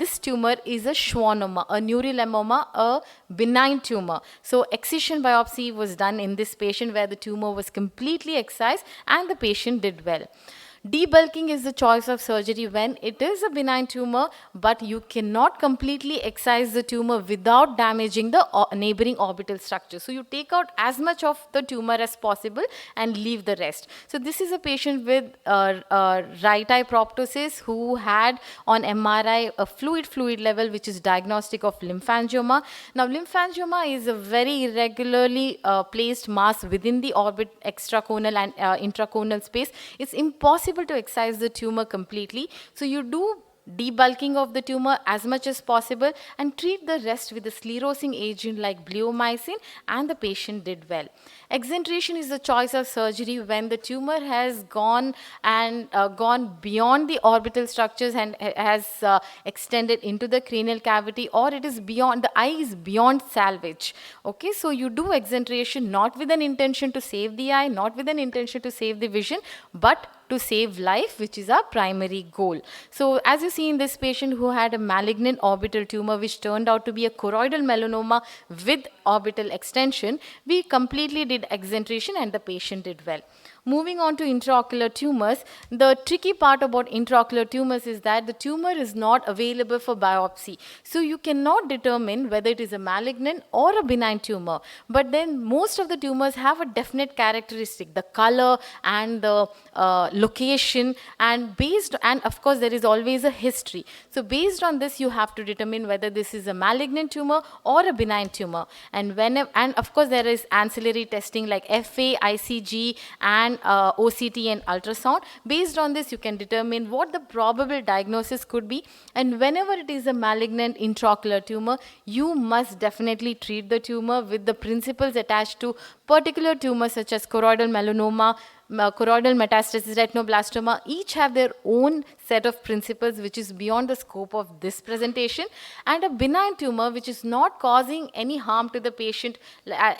this tumor is a schwannoma, a neurolemoma, a benign tumor. So excision biopsy was done in this patient where the tumor was completely excised and the patient did well. Debulking is the choice of surgery when it is a benign tumor, but you cannot completely excise the tumor without damaging the neighboring orbital structure. So you take out as much of the tumor as possible and leave the rest. So this is a patient with right eye proptosis who had on MRI a fluid level which is diagnostic of lymphangioma. Now lymphangioma is a very irregularly placed mass within the orbit extraconal and intraconal space. It's impossible to excise the tumor completely. So you do debulking of the tumor as much as possible and treat the rest with a sclerosing agent like bleomycin, and the patient did well. Exenteration is the choice of surgery when the tumor has gone beyond the orbital structures and has extended into the cranial cavity, or it is beyond, the eye is beyond salvage. Okay, so you do exenteration not with an intention to save the eye, not with an intention to save the vision, but to save life, which is our primary goal. So as you see in this patient who had a malignant orbital tumor which turned out to be a choroidal melanoma with orbital extension, we completely did exenteration and the patient did well. Moving on to intraocular tumors, the tricky part about intraocular tumors is that the tumor is not available for biopsy. So you cannot determine whether it is a malignant or a benign tumor. But then most of the tumors have a definite characteristic, the color and the location, and of course there is always a history. So based on this you have to determine whether this is a malignant tumor or a benign tumor. And of course there is ancillary testing like FA, ICG, and OCT and ultrasound. Based on this, you can determine what the probable diagnosis could be. And whenever it is a malignant intraocular tumor, you must definitely treat the tumor with the principles attached to particular tumors such as choroidal melanoma, choroidal metastasis, retinoblastoma. Each have their own set of principles which is beyond the scope of this presentation. And a benign tumor which is not causing any harm to the patient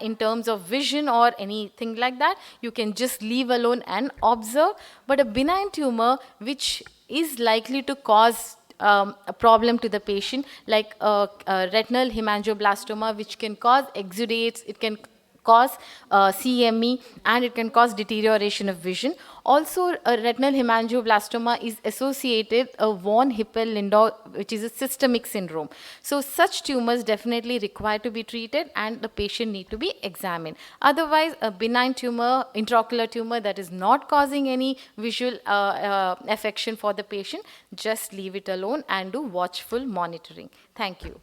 in terms of vision or anything like that, you can just leave alone and observe. But a benign tumor which is likely to cause a problem to the patient, like retinal hemangioblastoma, which can cause exudates, it can cause CME, and it can cause deterioration of vision. Also, a retinal hemangioblastoma is associated a von Hippel-Lindau, which is a systemic syndrome. So such tumors definitely require to be treated and the patient need to be examined. Otherwise, a benign tumor, intraocular tumor that is not causing any visual affection for the patient, just leave it alone and do watchful monitoring. Thank you.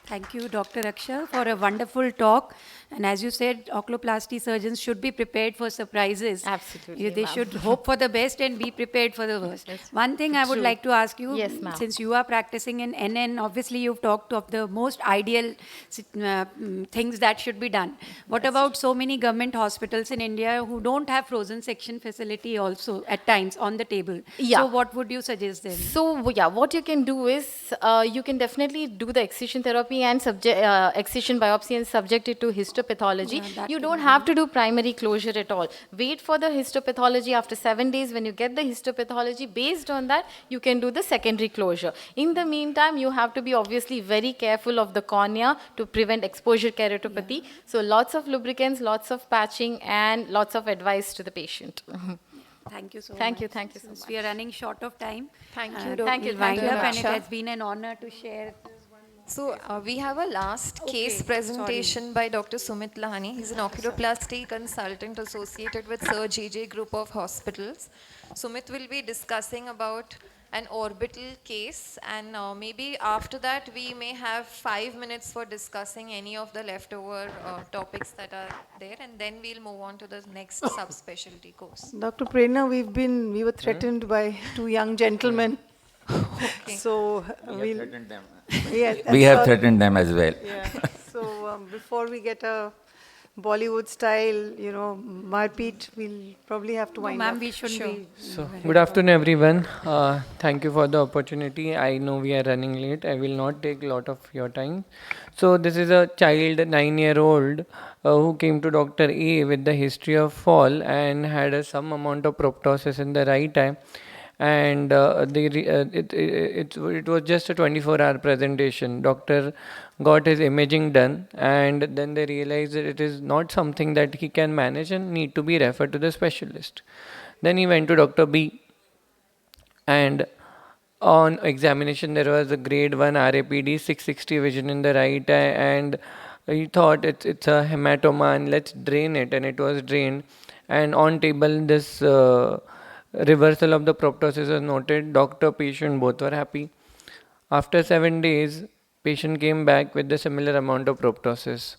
Thank you, Dr. Aksha, for a wonderful talk. And as you said, oculoplasty surgeons should be prepared for surprises. Absolutely, They ma'am. should hope for the best and be prepared for the worst. One thing I would True. like to ask you, Yes, ma'am. since you are practicing in NN, obviously you've talked of the most ideal things that should be done. What about so many government hospitals in India who don't have frozen section facility also at times on the table? Yeah. So what would you suggest them? So yeah, what you can do is you can definitely do the excision therapy endoscopy and excision biopsy and subject it to histopathology, that you can don't be have to do primary closure at all. Wait for the histopathology after 7 days. When you get the histopathology, based on that, you can do the secondary closure. In the meantime, you have to be obviously very careful of the cornea to prevent exposure keratopathy. So lots of lubricants, lots of patching, and lots of advice to the patient. Thank you so much. Thank you so Since much. we are running short of time. Thank you, we'll Dr. Thank you, wind Dr. up, and it Raksha. has been an honor to share. So we have a last case presentation by Dr. Sumit Lahani. He's an oculoplasty consultant associated with Sir J.J. Group of Hospitals. Sumit will be discussing about an orbital case, and maybe after that we may have 5 minutes for discussing any of the leftover topics that are there, and then we'll move on to the next subspecialty course. Dr. Prerna, we were threatened by two young gentlemen. So we'll. Yes, We have threatened them as well. Yeah. So before we get a Bollywood style, marpeat, we'll probably have to wind Ma'am, up. we should be. So, good afternoon, everyone. Thank you for the opportunity. I know we are running late. I will not take a lot of your time. So, this is a child, 9-year-old, who came to Dr. A with the history of fall and had some amount of proptosis in the right eye. And it was just a 24-hour presentation. Doctor got his imaging done, and then they realized that it is not something that he can manage and need to be referred to the specialist. Then he went to Dr. B, and on examination there was a grade 1 RAPD, 660 vision in the right eye, and he thought it's a hematoma and let's drain it, and it was drained. And on table this reversal of the proptosis was noted. Doctor, patient both were happy. After 7 days, patient came back with the similar amount of proptosis.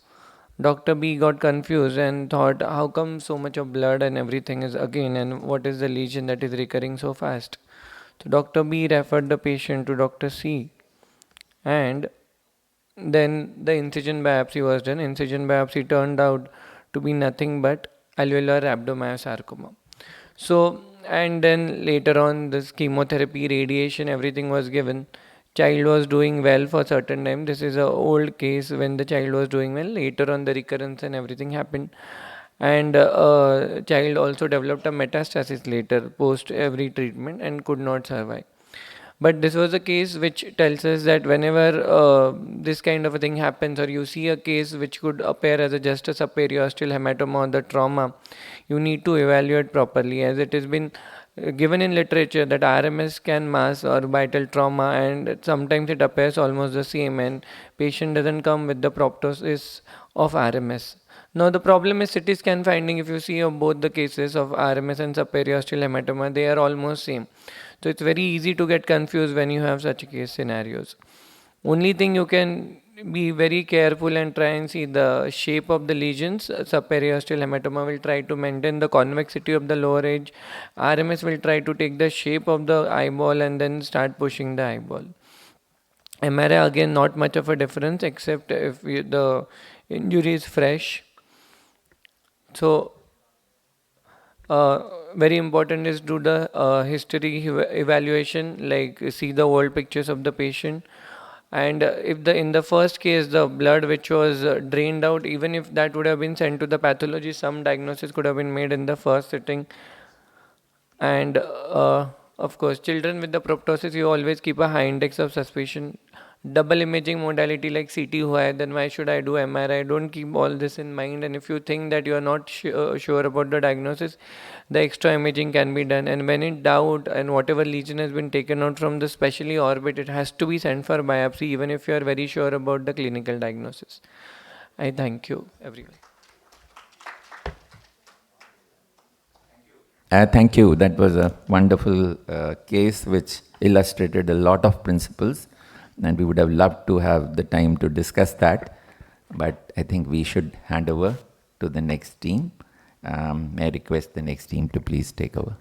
Dr. B got confused and thought, how come so much of blood and everything is again, and what is the lesion that is recurring so fast? So Dr. B referred the patient to Dr. C, and then the incision biopsy was done. Incision biopsy turned out to be nothing but alveolar rhabdomyosarcoma. So, and then later on this chemotherapy, radiation, everything was given. Child was doing well for a certain time. This is an old case when the child was doing well. Later on the recurrence and everything happened. And child also developed a metastasis later post every treatment and could not survive. But this was a case which tells us that whenever this kind of a thing happens, or you see a case which could appear as just a subperiosteal hematoma or the trauma, you need to evaluate properly, as it has been given in literature that RMS can mask orbital trauma, and sometimes it appears almost the same, and patient doesn't come with the proptosis of RMS. Now the problem is CT scan finding. If you see of both the cases of RMS and subperiosteal hematoma, they are almost same. So it's very easy to get confused when you have such case scenarios. Only thing, you can be very careful and try and see the shape of the lesions. Subperiosteal hematoma will try to maintain the convexity of the lower edge. RMS will try to take the shape of the eyeball and then start pushing the eyeball. MRI, again, not much of a difference except if the injury is fresh. So very important is do the history evaluation, like see the old pictures of the patient. And if in the first case the blood which was drained out, even if that would have been sent to the pathology, some diagnosis could have been made in the first sitting. And of course, children with the proptosis, you always keep a high index of suspicion. Double imaging modality like CT hua, then why should I do MRI? Don't keep all this in mind. And if you think that you are not sure about the diagnosis, the extra imaging can be done. And when in doubt, and whatever lesion has been taken out from the specially orbit, it has to be sent for biopsy, even if you are very sure about the clinical diagnosis. I thank you, everyone. Thank you. That was a wonderful case which illustrated a lot of principles, and we would have loved to have the time to discuss that, but I think we should hand over to the next team. May I request the next team to please take over.